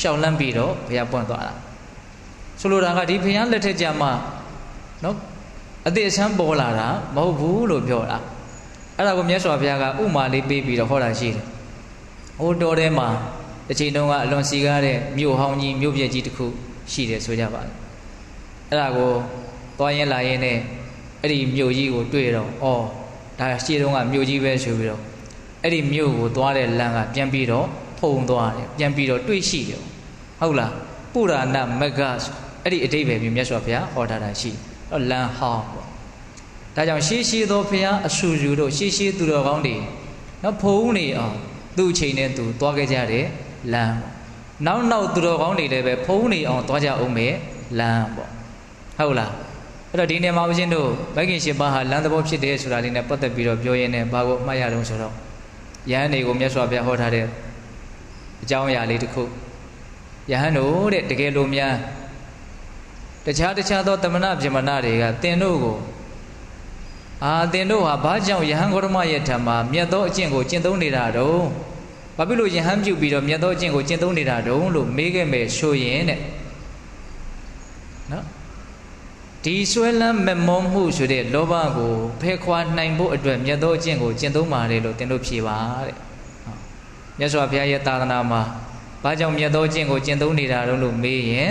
ရှောင်လန်းပြီးတော့ဘုရားပွင့်သွားတာဆိုလိုတာကဒီဘုရားလက်ထက်ကြမှာနော်အသေးအချမ်းပေါ်လာတာမဟုတ်ဘူးလို့ပြောတာအဲ့ဒါကိုမြတ်စွာဘုရားကဥမာလေးပေးပြီးတော့ဟောတာရှိတယ်ဟိုတော်ထဲမှာတစ်ချိန်တုန်းကအလွန်စီကားတဲ့မြို့ဟောင်းကြီးမြို့ပြက်ကြီးတစ်ခုရှိတယ်ဆိုကြပါလားအဲ့ဒါကိုသွားရင်လာရင်နဲ့အဲ့ဒီမြို့ကြီးကိုတွေ့တော့ဩဒါရှေ့တုန်းကမြို့ကြီးပဲဆိုပြီးတော့အဲ့ဒီမြို့ကိုသွားတဲ့လမ်းကပြန်ပြီးတော့ဖုံသွားတယ်ပြန်ပြီးတော့တွေ့ရှိတယ်ဟုတ်လားပုရာဏမဂ္ဂအဲ့ဒီအတိတ်ပဲမြတ်စွာဘုရားဟောထားတာရှိတော့လမ်းဟောင်းပေါ့ဒါကြောင့်ရှေးသောဘုရားအဆူဆူတို့ရှေးသူတော်ကောင်းတွေနော်ဖုံနေအောင်သူ့အချိန်နဲ့သူသွားခဲ့ကြတယ်လမ်းနောက်သူတော်ကောင်းတွေလည်းပဲဖုံးနေအောင်သွားကြအောင်ပဲလမ်းပေါ့ဟုတ်လားအဲ့တော့ဒီနေ့မှာဦးဇင်းတို့မဂ္ဂင်၈ပါးဟာလမ်းသဘောဖြစ်တယ်ဆိုတာလေးနဲ့ပတ်သက်ပြီးတော့ပြောရင်းနဲ့ဘာကိုအမှတ်ရတော့ဆိုတော့ယဟန်တွေကိုမြတ်စွာဘုရားဟောထားတဲ့အကြောင်းအရာလေးတစ်ခုယဟန်တို့တဲ့တကယ်လို့များတခြားသောတမနာပြမနာတွေကသင်တို့ကိုသင်တို့ဟာဘာကြောင့်ယဟန်ဂေါတမရဲ့ထံမှာမြတ်သောအကျင့်ကိုကျင့်သုံးနေတာတော့ဘာဖြစ်လို့ယဟန်ပြုပြီးတော့မြတ်သောအကျင့်ကိုကျင့်သုံးနေတာတော့လို့မေးခဲ့မယ်ဆိုရင်တဲ့နော်ဒီဆွဲလန်းမမောမှုဆိုတဲ့လောဘကိုဖယ်ခွာနိုင်ဖို့အတွက်မြတ်သောအကျင့်ကိုကျင့်သုံးပါတယ်လို့သင်တို့ဖြေပါတဲ့မြတ်စွာဘုရားရဲ့သာသနာမှာဘာကြောင့်မြတ်သောအကျင့်ကိုကျင့်သုံးနေတာတော့လို့မေးရင်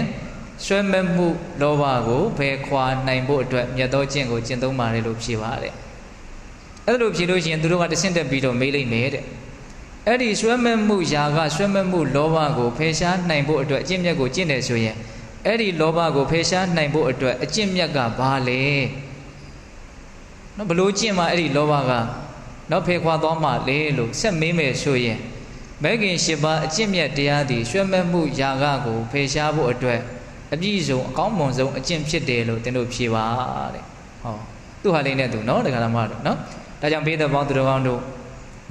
ဆွဲမဲ့မှုလောဘကိုဖယ်ခွာနိုင်ဖို့အတွက်မြတ်သောအကျင့်ကိုကျင့်သုံးပါတယ်လို့ဖြေပါတယ်အဲ့လိုဖြေလို့ရှိရင်သူတို့ကတဆင့်တက်ပြီးတော့မေးလိုက်မယ်တဲ့အဲ့ဒီဆွဲမဲ့မှုຢာကဆွဲမဲ့မှုလောဘကိုဖယ်ရှားနိုင်ဖို့အတွက်အကျင့်မြတ်ကိုကျင့်တယ်ဆိုရင်အဲ့ဒီလောဘကိုဖယ်ရှားနိုင်ဖို့အတွက်အကျင့်မြတ်ကဘာလဲနော်ဘလို့ကျင့်မှအဲ့ဒီလောဘကနော်ဖယ်ခွာသွားမှလေလို့ဆက်မေးမယ်ဆိုရင်မဂ္ဂင်၈ပါးအကျင့်မြတ်တရားသည်ဆွဲမဲ့မှုຢာကကိုဖယ်ရှားဖို့အတွက်အပြည့်စုံအကောင်းမွန်ဆုံးအကျင့်ဖြစ်တယ်လို့သင်တို့ဖြေပါတဲ့ဟောသူဟာလေးနဲ့သူနော်တရားဓမ္မတို့နော်ဒါကြောင့်ဘေးသက်ပေါင်းသူတော်ကောင်းတို့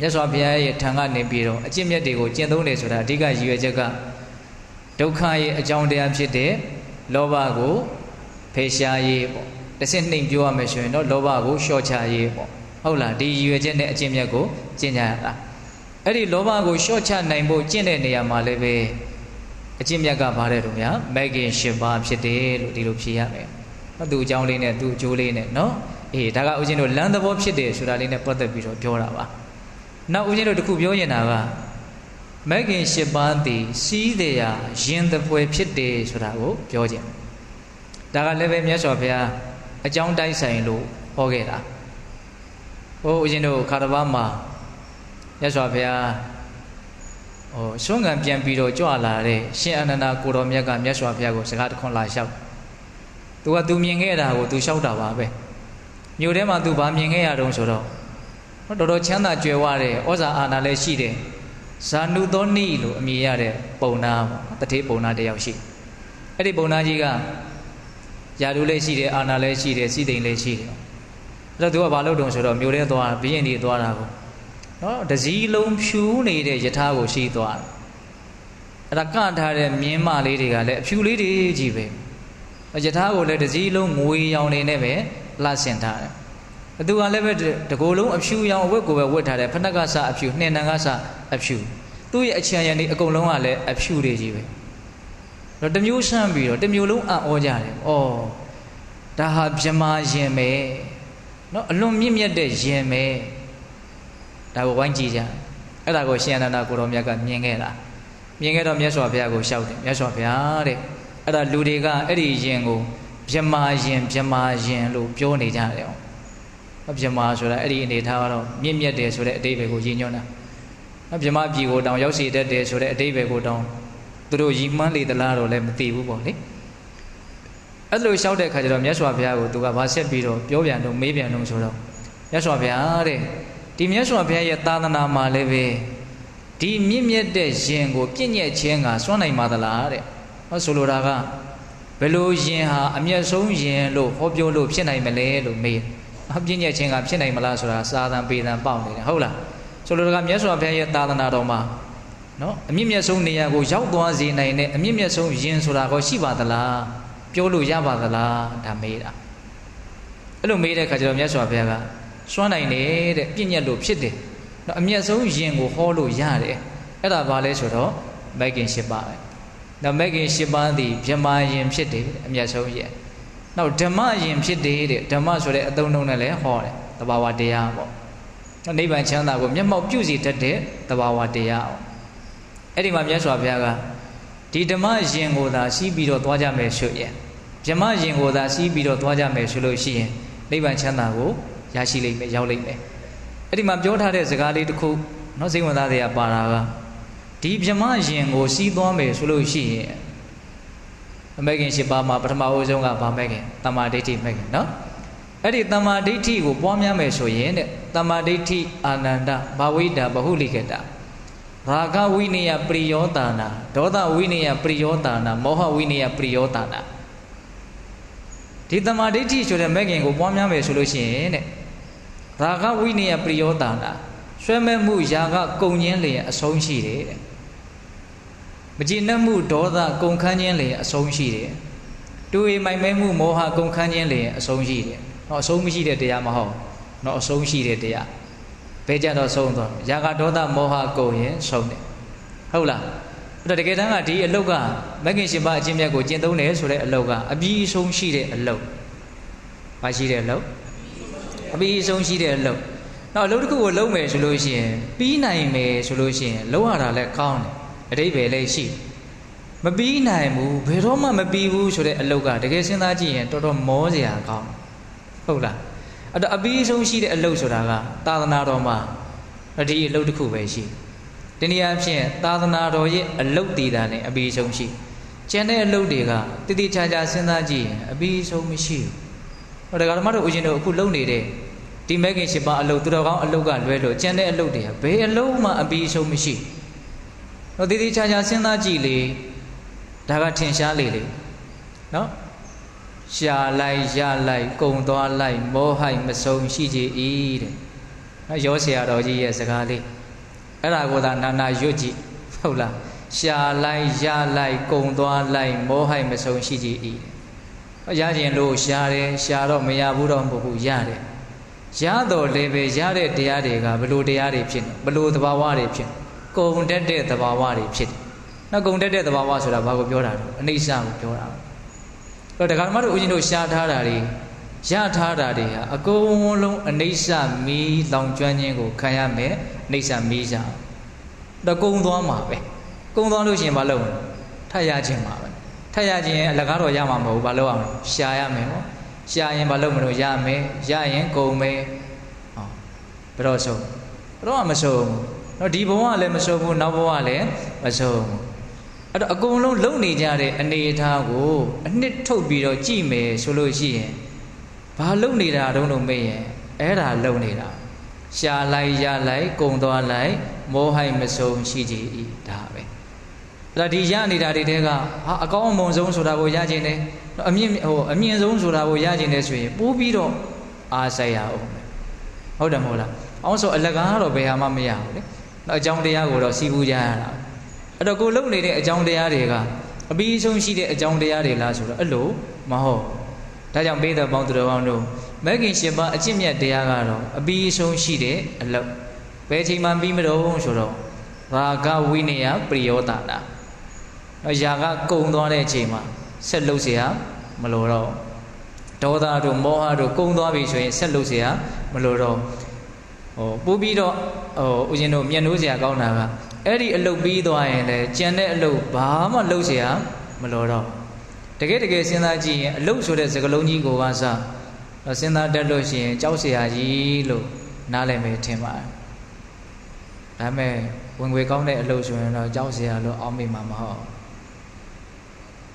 မြတ်စွာဘုရားရဲ့ထံကနေပြီးတော့အကျင့်မြတ်တွေကိုကျင့်သုံးတယ်ဆိုတာအဓိကရည်ရွယ်ချက်ကဒုက္ခရဲ့အကြောင်းတရားဖြစ်တဲ့လောဘကိုဖယ်ရှားရေးပေါ့တစ်ဆင့်နှိမ်ပြောရမယ်ဆိုရင်တော့လောဘကိုလျှော့ချရေးပေါ့ဟုတ်လားဒီရည်ရွယ်ချက်နဲ့အကျင့်မြတ်ကိုကျင့်ကြရတာအဲ့ဒီလောဘကိုလျှော့ချနိုင်ဖို့ကျင့်တဲ့နေရာမှာလည်းပဲအကျင့်မြတ်ကဘာလဲတို့များမဂ္ဂင်၈ပါးဖြစ်တယ်လို့ဒီလိုဖြေရမယ်။သူ့အကြောင်းလေးနဲ့သူ့အကျိုးလေးနဲ့နော်အေးဒါကဦးဇင်းတို့လမ်းသဘောဖြစ်တယ်ဆိုတာလေးနဲ့ပတ်သက်ပြီးတော့ပြောတာပါ။နောက်ဦးဇင်းတို့တခုပြောရင်တာကမဂ္ဂင်၈ပါးသည်စီးတဲ့ရာရင်သဖွယ်ဖြစ်တယ်ဆိုတာကိုပြောခြင်း။ဒါကလည်းပဲမြတ်စွာဘုရားအကြောင်းတိုင်းဆိုင်လို့ဟောခဲ့တာ။ဟိုဦးဇင်းတို့ခါတစ်ပါးမှာမြတ်စွာဘုရားဆွမ်းခံပြန်ပြီးတော့ကြွလာတဲ့ရှင်အနန္ဒာကိုတော်မြတ်ကမြတ်စွာဘုရားကိုစကားတခွန်းလာလျှောက်သူကသူမြင်ခဲ့တာကိုသူလျှောက်တာပါပဲမြို့ထဲမှာသူဘာမြင်ခဲ့ရတုံးဆိုတော့တော်တော်ချမ်းသာကြွယ်ဝတဲ့ဩဇာအာဏာလည်းရှိတယ်ဇာနုသောနိလို့အမည်ရတဲ့ပုံနာပေါ့တထေးပုံနာတယောက်ရှိအဲ့ဒီပုံနာကြီးကယာတုလည်းရှိတယ်အာဏာလည်းရှိတယ်စီးသိမ်လည်းရှိတယ်အဲ့တော့သူကဘာလုပ်တုံးဆိုတော့မြို့ထဲသွားဘီရင်ဒီသွားတာကိုနော်တစည်းလုံးဖြူနေတဲ့ယထာကိုရှိသွားတယ်အဲ့ဒါကထားတဲ့မြင်းမလေးတွေကလည်းအဖြူလေးတွေကြီးပဲယထာကိုလည်းတစည်းလုံးငွေရောင်နေနဲ့ပဲလှဆင်ထားတယ်သူကလည်းပဲတကိုယ်လုံးအဖြူရောင်အဝတ်ကိုပဲဝတ်ထားတယ်ဖဏကစအဖြူနှင်နံကစအဖြူသူ့ရဲ့အချံရံတွေအကုန်လုံးကလည်းအဖြူတွေကြီးပဲ တော့တမျိုးဆန့်ပြီးတော့တမျိုးလုံးအံ့ဩကြတယ်။အော်ဒါဟာမြမရင်ပဲနော်အလွန်မြင့်မြတ်တဲ့ရင်ပဲဒါကိုဝိုင်းကြည့်ကြအဲ့ဒါကိုရှင်အနန္ဒကိုရောမြတ်ကမြင်ခဲ့တာမြင်ခဲ့တော့မြတ်စွာဘုရားကိုလျှောက်တယ်မြတ်စွာဘုရားတဲ့အဲ့ဒါလူတွေကအဲ့ဒီရင်ကိုမြမရင်လို့ပြောနေကြတယ်။မြမဆိုတာအဲ့ဒီအနေထားကတော့မြင့်မြတ်တယ်ဆိုတဲ့အဓိပ္ပာယ်ကိုရည်ညွှန်းတာ။မြမပြည်ကိုတောင်ရောက်စီတတ်တယ်ဆိုတဲ့အဓိပ္ပာယ်ကိုတောင်သူတို့ရည်မှန်းလေသလားတော့လည်းမသိဘူးပေါ့လေ။အဲ့လိုလျှောက်တဲ့အခါကျတော့မြတ်စွာဘုရားကိုသူကဗာဆက်ပြီးတော့ပြောပြန်တော့မေးပြန်တော့ဆိုတော့မြတ်စွာဘုရားတဲ့ဒီမြတ်စွာဘုရားရဲ့သာသနာမှာလည်းပဲဒီမြင့်မြတ်တဲ့ရင်ကိုပြည့်ညက်ခြင်းကစွန့်နိုင်ပါသလားတဲ့။ဟောဆိုလိုတာကဘယ်လိုရင်ဟာအမျက်ဆုံးရင်လို့ဟောပြောလို့ဖြစ်နိုင်မလဲလို့မေးအပြည့်ညက်ခြင်းကဖြစ်နိုင်မလားဆိုတာစာသံပေသံပေါက်နေတယ်ဟုတ်လားဆိုလိုတာကမြတ်စွာဘုရားရဲ့သာသနာတော်မှာနော်အမြင့်မြတ်ဆုံးနေရာကိုရောက်သွားစေနိုင်တဲ့အမြင့်မြတ်ဆုံးရင်ဆိုတာကိုရှိပါသလားပြောလို့ရပါသလားဒါမေးတာအဲ့လိုမေးတဲ့အခါကျတော့မြတ်စွာဘုရားကစွန့်နိုင်တယ်တဲ့ပြည့်ညက်လို့ဖြစ်တယ်နော်အမြတ်ဆုံးရင်ကိုဟောလို့ရတယ်အဲ့ဒါဘာလဲဆိုတော့မိုက်ကင်၈ပါးပဲနောက်မိုက်ကင်၈ပါးသည်ဗြဟ္မာယင်ဖြစ်တယ်အမြတ်ဆုံးယင်နောက်ဓမ္မယင်ဖြစ်တယ်တဲ့ဓမ္မဆိုတဲ့အသုံးနှုန်းနဲ့လည်းဟောတယ်သဘာဝတရားပေါ့နိဗ္ဗာန်ချမ်းသာကိုမျက်မှောက်ပြုစေတတ်တဲ့သဘာဝတရားပေါ့အဲ့ဒီမှာမြတ်စွာဘုရားကဒီဓမ္မယင်ကိုသာစီးပြီးတော့သွားကြမယ်ဆိုရင်ဗြဟ္မာယင်ကိုသာစီးပြီးတော့သွားကြမယ်ဆိုလို့ရှိရင်နိဗ္ဗာန်ချမ်းသာကိုရရှိလိမ့်မယ်ရောက်လိမ့်မယ်အဲ့ဒီမှာပြောထားတဲ့စကားလေးတစ်ခုနော်စိတ်ဝင်စားစရာပါတာကဒီဗြဟ္မာယင်ကိုစီးသွားမယ်ဆိုလို့ရှိရင်အမေခင်၈ပါးမှာပထမအဦးဆုံးကဗာမဲ့ခင်တမ္မာဒိဋ္ဌိမဲ့ခင်နော်အဲ့ဒီတမ္မာဒိဋ္ဌိကိုပွားများမယ်ဆိုရင်တဲ့တမ္မာဒိဋ္ဌိအာနန္ဒဘဝိဒဘဟုလိကတရာဂဝိနယပရိယောတာနာဒေါသဝိနယပရိယောတာနာမောဟဝိနယပရိယောတာနာဒီတမ္မာဒိဋ္ဌိဆိုတဲ့မဲ့ခင်ကိုပွားများမယ်ဆိုလို့ရှိရင်တဲ့ရာဂဝိနယပရိယောတာနာဆွဲမဲ့မှုယာကကုံညင်းလျင်အဆုံးရှိတယ်တဲ့မကျေနပ်မှုဒေါသကုန်ခန်းခြင်းလျင်အဆုံးရှိတယ်တူရီမိုင်မဲမှုမောဟကုန်ခန်းခြင်းလျင်အဆုံးရှိတယ်တော့အဆုံးမရှိတဲ့တရားမဟုတ်တော့အဆုံးရှိတဲ့တရားဘယ်ကြတော့ဆုံးသွားယာကဒေါသမောဟကုန်ရင်ဆုံးတယ်ဟုတ်လားအဲ့တော့တကယ်တမ်းကဒီအလုတ်ကမဂ္ဂင်၈ပါးအကျင့်မြတ်ကိုကျင့်သုံးတယ်ဆိုတဲ့အလုတ်ကအပြီးအဆုံးရှိတဲ့အလုတ်ဘာရှိတဲ့အလုတ်အပြီးအဆုံးရှိတဲ့အလုတ်နောက်အလုတ်တစ်ခုကိုလုံးမယ်ဆိုလို့ရှိရင်ပြီးနိုင်မယ်ဆိုလို့ရှိရင်လုံးရတာလည်းကောင်းတယ်အတိတ်ပဲလည်းရှိမပြီးနိုင်ဘူးဘယ်တော့မှမပြီးဘူးဆိုတဲ့အလုပ်ကတကယ်စဉ်းစားကြည့်ရင်တော်တော်မောစရာကောင်းဟုတ်လားအဲ့တော့အပြီးဆုံးရှိတဲ့အလုပ်ဆိုတာကသာသနာတော်မှာဒီအလုပ်တစ်ခုပဲရှိဒီနေရာဖြင့်သာသနာတော်ရဲ့အလုပ်တည်တာနဲ့အပြီးဆုံးရှိကျန်တဲ့အလုပ်တွေကတည်တည်ချာချာစဉ်းစားကြည့်ရင်အပြီးဆုံးမရှိဘူးဟောဒါကဓမ္မတို့ဦးဇင်းတို့အခုလုပ်နေတဲ့ဒီမဂ္ဂင်၈ပါးအလုပ်သူတော်ကောင်းအလုပ်ကလွဲလို့ကျန်တဲ့အလုပ်တွေကဘယ်အလုပ်မှအပြီးဆုံးမရှိတော့တည်တည်ချာချာစဉ်းစားကြည့်လေဒါကထင်ရှားလေနော်ရှာလိုက်ရလိုက်ကုံသွားလိုက်မောဟိုက်မဆုံးရှိကြ၏တဲ့နော်ရောဆရာတော်ကြီးရဲ့စကားလေးအဲ့ဒါကိုသာနာနာရွတ်ကြည့်ဟုတ်လားရှာလိုက်ရလိုက်ကုံသွားလိုက်မောဟိုက်မဆုံးရှိကြ၏ရခြင်းလို့ရှာတယ်ရှာတော့မရဘူးတော့မဟုတ်ဘူးရတယ်ရတော့လည်းပဲရတဲ့တရားတွေကဘလို့တရားတွေဖြစ်နေဘလို့သဘာဝတွေဖြစ်ကုံတက်တဲ့သဘာဝတွေဖြစ်တယ်။နောက်ကုံတက်တဲ့သဘာဝဆိုတာဘာကိုပြောတာလဲ။အနိစ္စကိုပြောတာ။အဲ့တော့ဒကာမတို့ဦးဇင်းတို့ရှားထားတာတွေရထားတာတွေဟာအကုန်လုံးအနိစ္စမီးလောင်ကျွမ်းခြင်းကိုခံရမယ်။အနိစ္စမီးစား။တော့ကုံသွားမှာပဲ။ကုံသွားလို့ရှိရင်ဘာလုပ်မလဲ။ထပ်ရခြင်းမှာပဲ။ထပ်ရခြင်းအလကားတော့ရမှာမဟုတ်ဘူး။ဘာလုပ်ရမလဲ။ရှားရမယ်နော်။ရှားရင်ဘာလုပ်မလို့ရမယ်။ရရင်ကုံမယ်။ဟောဘယ်တော့ဆုံး။ဘယ်တော့မှမဆုံးဘူး။နော်ဒီဘဝကလည်းမဆုံးဘူးနောက်ဘဝကလည်းမဆုံးဘူးအဲ့တော့အကုန်လုံးလုံနေကြတဲ့အနေအထားကိုအနှစ်ထုတ်ပြီးတော့ကြည့်မယ်ဆိုလို့ရှိရင်ဘာလုံနေတာတုံးလို့မေးရင်အဲ့ဒါလုံနေတာရှာလိုက်ရလိုက်ကုံသွားလိုက်မောဟိုက်မဆုံးရှိကြ၏ဒါပဲအဲ့ဒါဒီရနေတာတွေတဲကဟာအကောင်းအမွန်ဆုံးဆိုတာကိုရခြင်းတယ်အမြင့်ဆုံးဆိုတာကိုရခြင်းတယ်ဆိုရင်ပိုးပြီးတော့အားဆိုင်ရအောင်ဟုတ်တယ်မဟုတ်လားအောင်ဆိုအလကားတော့ဘယ်ဟာမှမရဘူးလေအကြောင်းတရားကိုတော့စီးပူးကြရတာအဲ့တော့ကိုလုံနေတဲ့အကြောင်းတရားတွေကအပြီးဆုံးရှိတဲ့အကြောင်းတရားတွေလားဆိုတော့အဲ့လိုမဟုတ်ဒါကြောင့်ပေးတဲ့ပေါင်းသူတော်ကောင်းတို့မဂ္ဂင်၈ပါးအကျင့်မြတ်တရားကတော့အပြီးဆုံးရှိတဲ့အလုပ်ဘယ်ချိန်မှပြီးမတော့ဆိုတော့ရာဂဝိနယပရိယောတာနာ ရာကကုံသွားတဲ့အချိန်မှာဆက်လုပ်เสียမလို့တော့ဒေါသတို့မောဟတို့ကုံသွားပြီဆိုရင်ဆက်လုပ်เสียမလို့တော့ပို့ပြီးတော့ဦးဇင်းတို့မျက်နှိုးเสียကောင်းတာကအဲ့ဒီအလုပ်ပြီးသွားရင်လည်းကြံတဲ့အလုပ်ဘာမှလုပ်เสียမလို့တော့တကယ်စဉ်းစားကြည့်ရင်အလုပ်ဆိုတဲ့စကားလုံးကြီးကိုကစစဉ်းစားတတ်လို့ရှိရင်ကြောက်เสียကြီးလို့နားလည်မယ်ထင်ပါတယ်ဒါပေမဲ့ဝင်ငွေကောင်းတဲ့အလုပ်ဆိုရင်တော့ကြောက်เสียလို့အောက်မိမှာမဟုတ်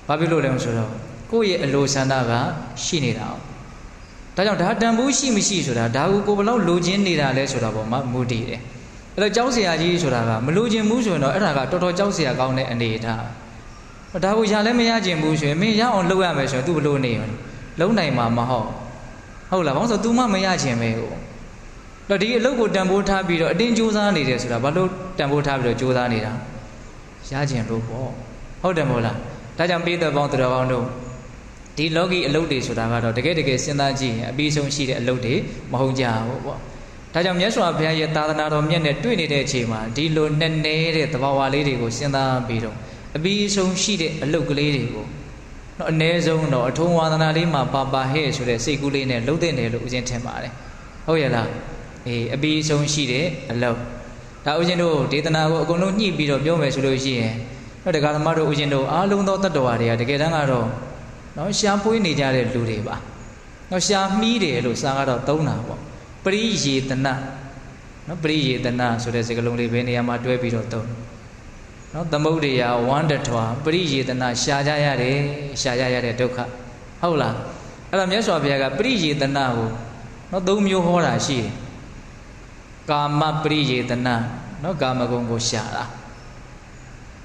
ဘာဖြစ်လို့လဲဆိုတော့ကိုယ့်ရဲ့အလိုဆန္ဒကရှိနေတာ။ဒါကြောင့်ဒါတန်ဖိုးရှိမရှိဆိုတာဒါကိုဘယ်လောက်လိုချင်နေတာလဲဆိုတာပေါ်မှာမူတည်တယ်။အဲ့တော့ကြောက်เสียကြီးဆိုတာကမလိုချင်ဘူးဆိုရင်တော့အဲ့ဒါကတော်တော်ကြောက်เสียကောင်းတဲ့အနေအထား။ဒါကိုရလည်းမရချင်ဘူးဆိုရင်မင်းရအောင်လုပ်ရမယ်ဆိုရင် तू ဘလို့နေလုံးနိုင်မှာမဟုတ်။ဟုတ်လား။ဘာလို့ဆို तू မှမရချင်ပဲကို။တော့ဒီအလုပ်ကိုတန်ဖိုးထားပြီးတော့အတင်းကြိုးစားနေတယ်ဆိုတာဘာလို့တန်ဖိုးထားပြီးတော့ကြိုးစားနေတာ။ရချင်လို့ပေါ့။ဟုတ်တယ်မို့လား။ဒါကြောင့်ပိဿပေါင်းသူတော်ကောင်းတို့ဒီလောကီအလုပ်တွေဆိုတာကတော့တကယ်စဉ်းစားကြည့်ရင်အပြီးဆုံးရှိတဲ့အလုပ်တွေမဟုတ်ကြဘူးပေါ့ဒါကြောင့်မြတ်စွာဘုရားရဲ့သာသနာတော်မြတ်နဲ့တွေ့နေတဲ့အချိန်မှာဒီလိုနဲ့နေတဲ့သဘာဝလေးတွေကိုစဉ်းစားပြီးတော့အပြီးဆုံးရှိတဲ့အလုပ်ကလေးတွေကိုတော့အ ਨੇ ဆုံးတော့အထုံးဝါသနာလေးမှာပါဟဲ့ဆိုတဲ့စိတ်ကူးလေးနဲ့လှုပ်တဲ့တယ်လို့ဦးဇင်းထင်ပါတယ်ဟုတ်ရဲ့လားအေးအပြီးဆုံးရှိတဲ့အလုပ်ဒါဦးဇင်းတို့ဒေသနာကိုအကုန်လုံးညှိပြီးတော့ပြောမယ်ဆိုလို့ရှိရင်တော့တရားဓမ္မတို့ဦးဇင်းတို့အားလုံးသောတတ္တဝါတွေကတကယ်တမ်းကတော့နော်ရှားပွေးနေကြတဲ့လူတွေပါနော်ရှားမှီးတယ်လို့စာကတော့သုံးတာပေါ့ပရိယေတနာနော်ပရိယေတနာဆိုတဲ့စကားလုံးလေးဘယ်နေရာမှာတွဲပြီးတော့သုံးနော်သမုဒ္ဒရာဝန္တထွာပရိယေတနာရှားကြရတယ်ရှားကြရတဲ့ဒုက္ခဟုတ်လားအဲ့တော့မြတ်စွာဘုရားကပရိယေတနာကိုနော်၃မျိုးဟောတာရှိတယ်ကာမပရိယေတနာနော်ကာမဂုဏ်ကိုရှားတာ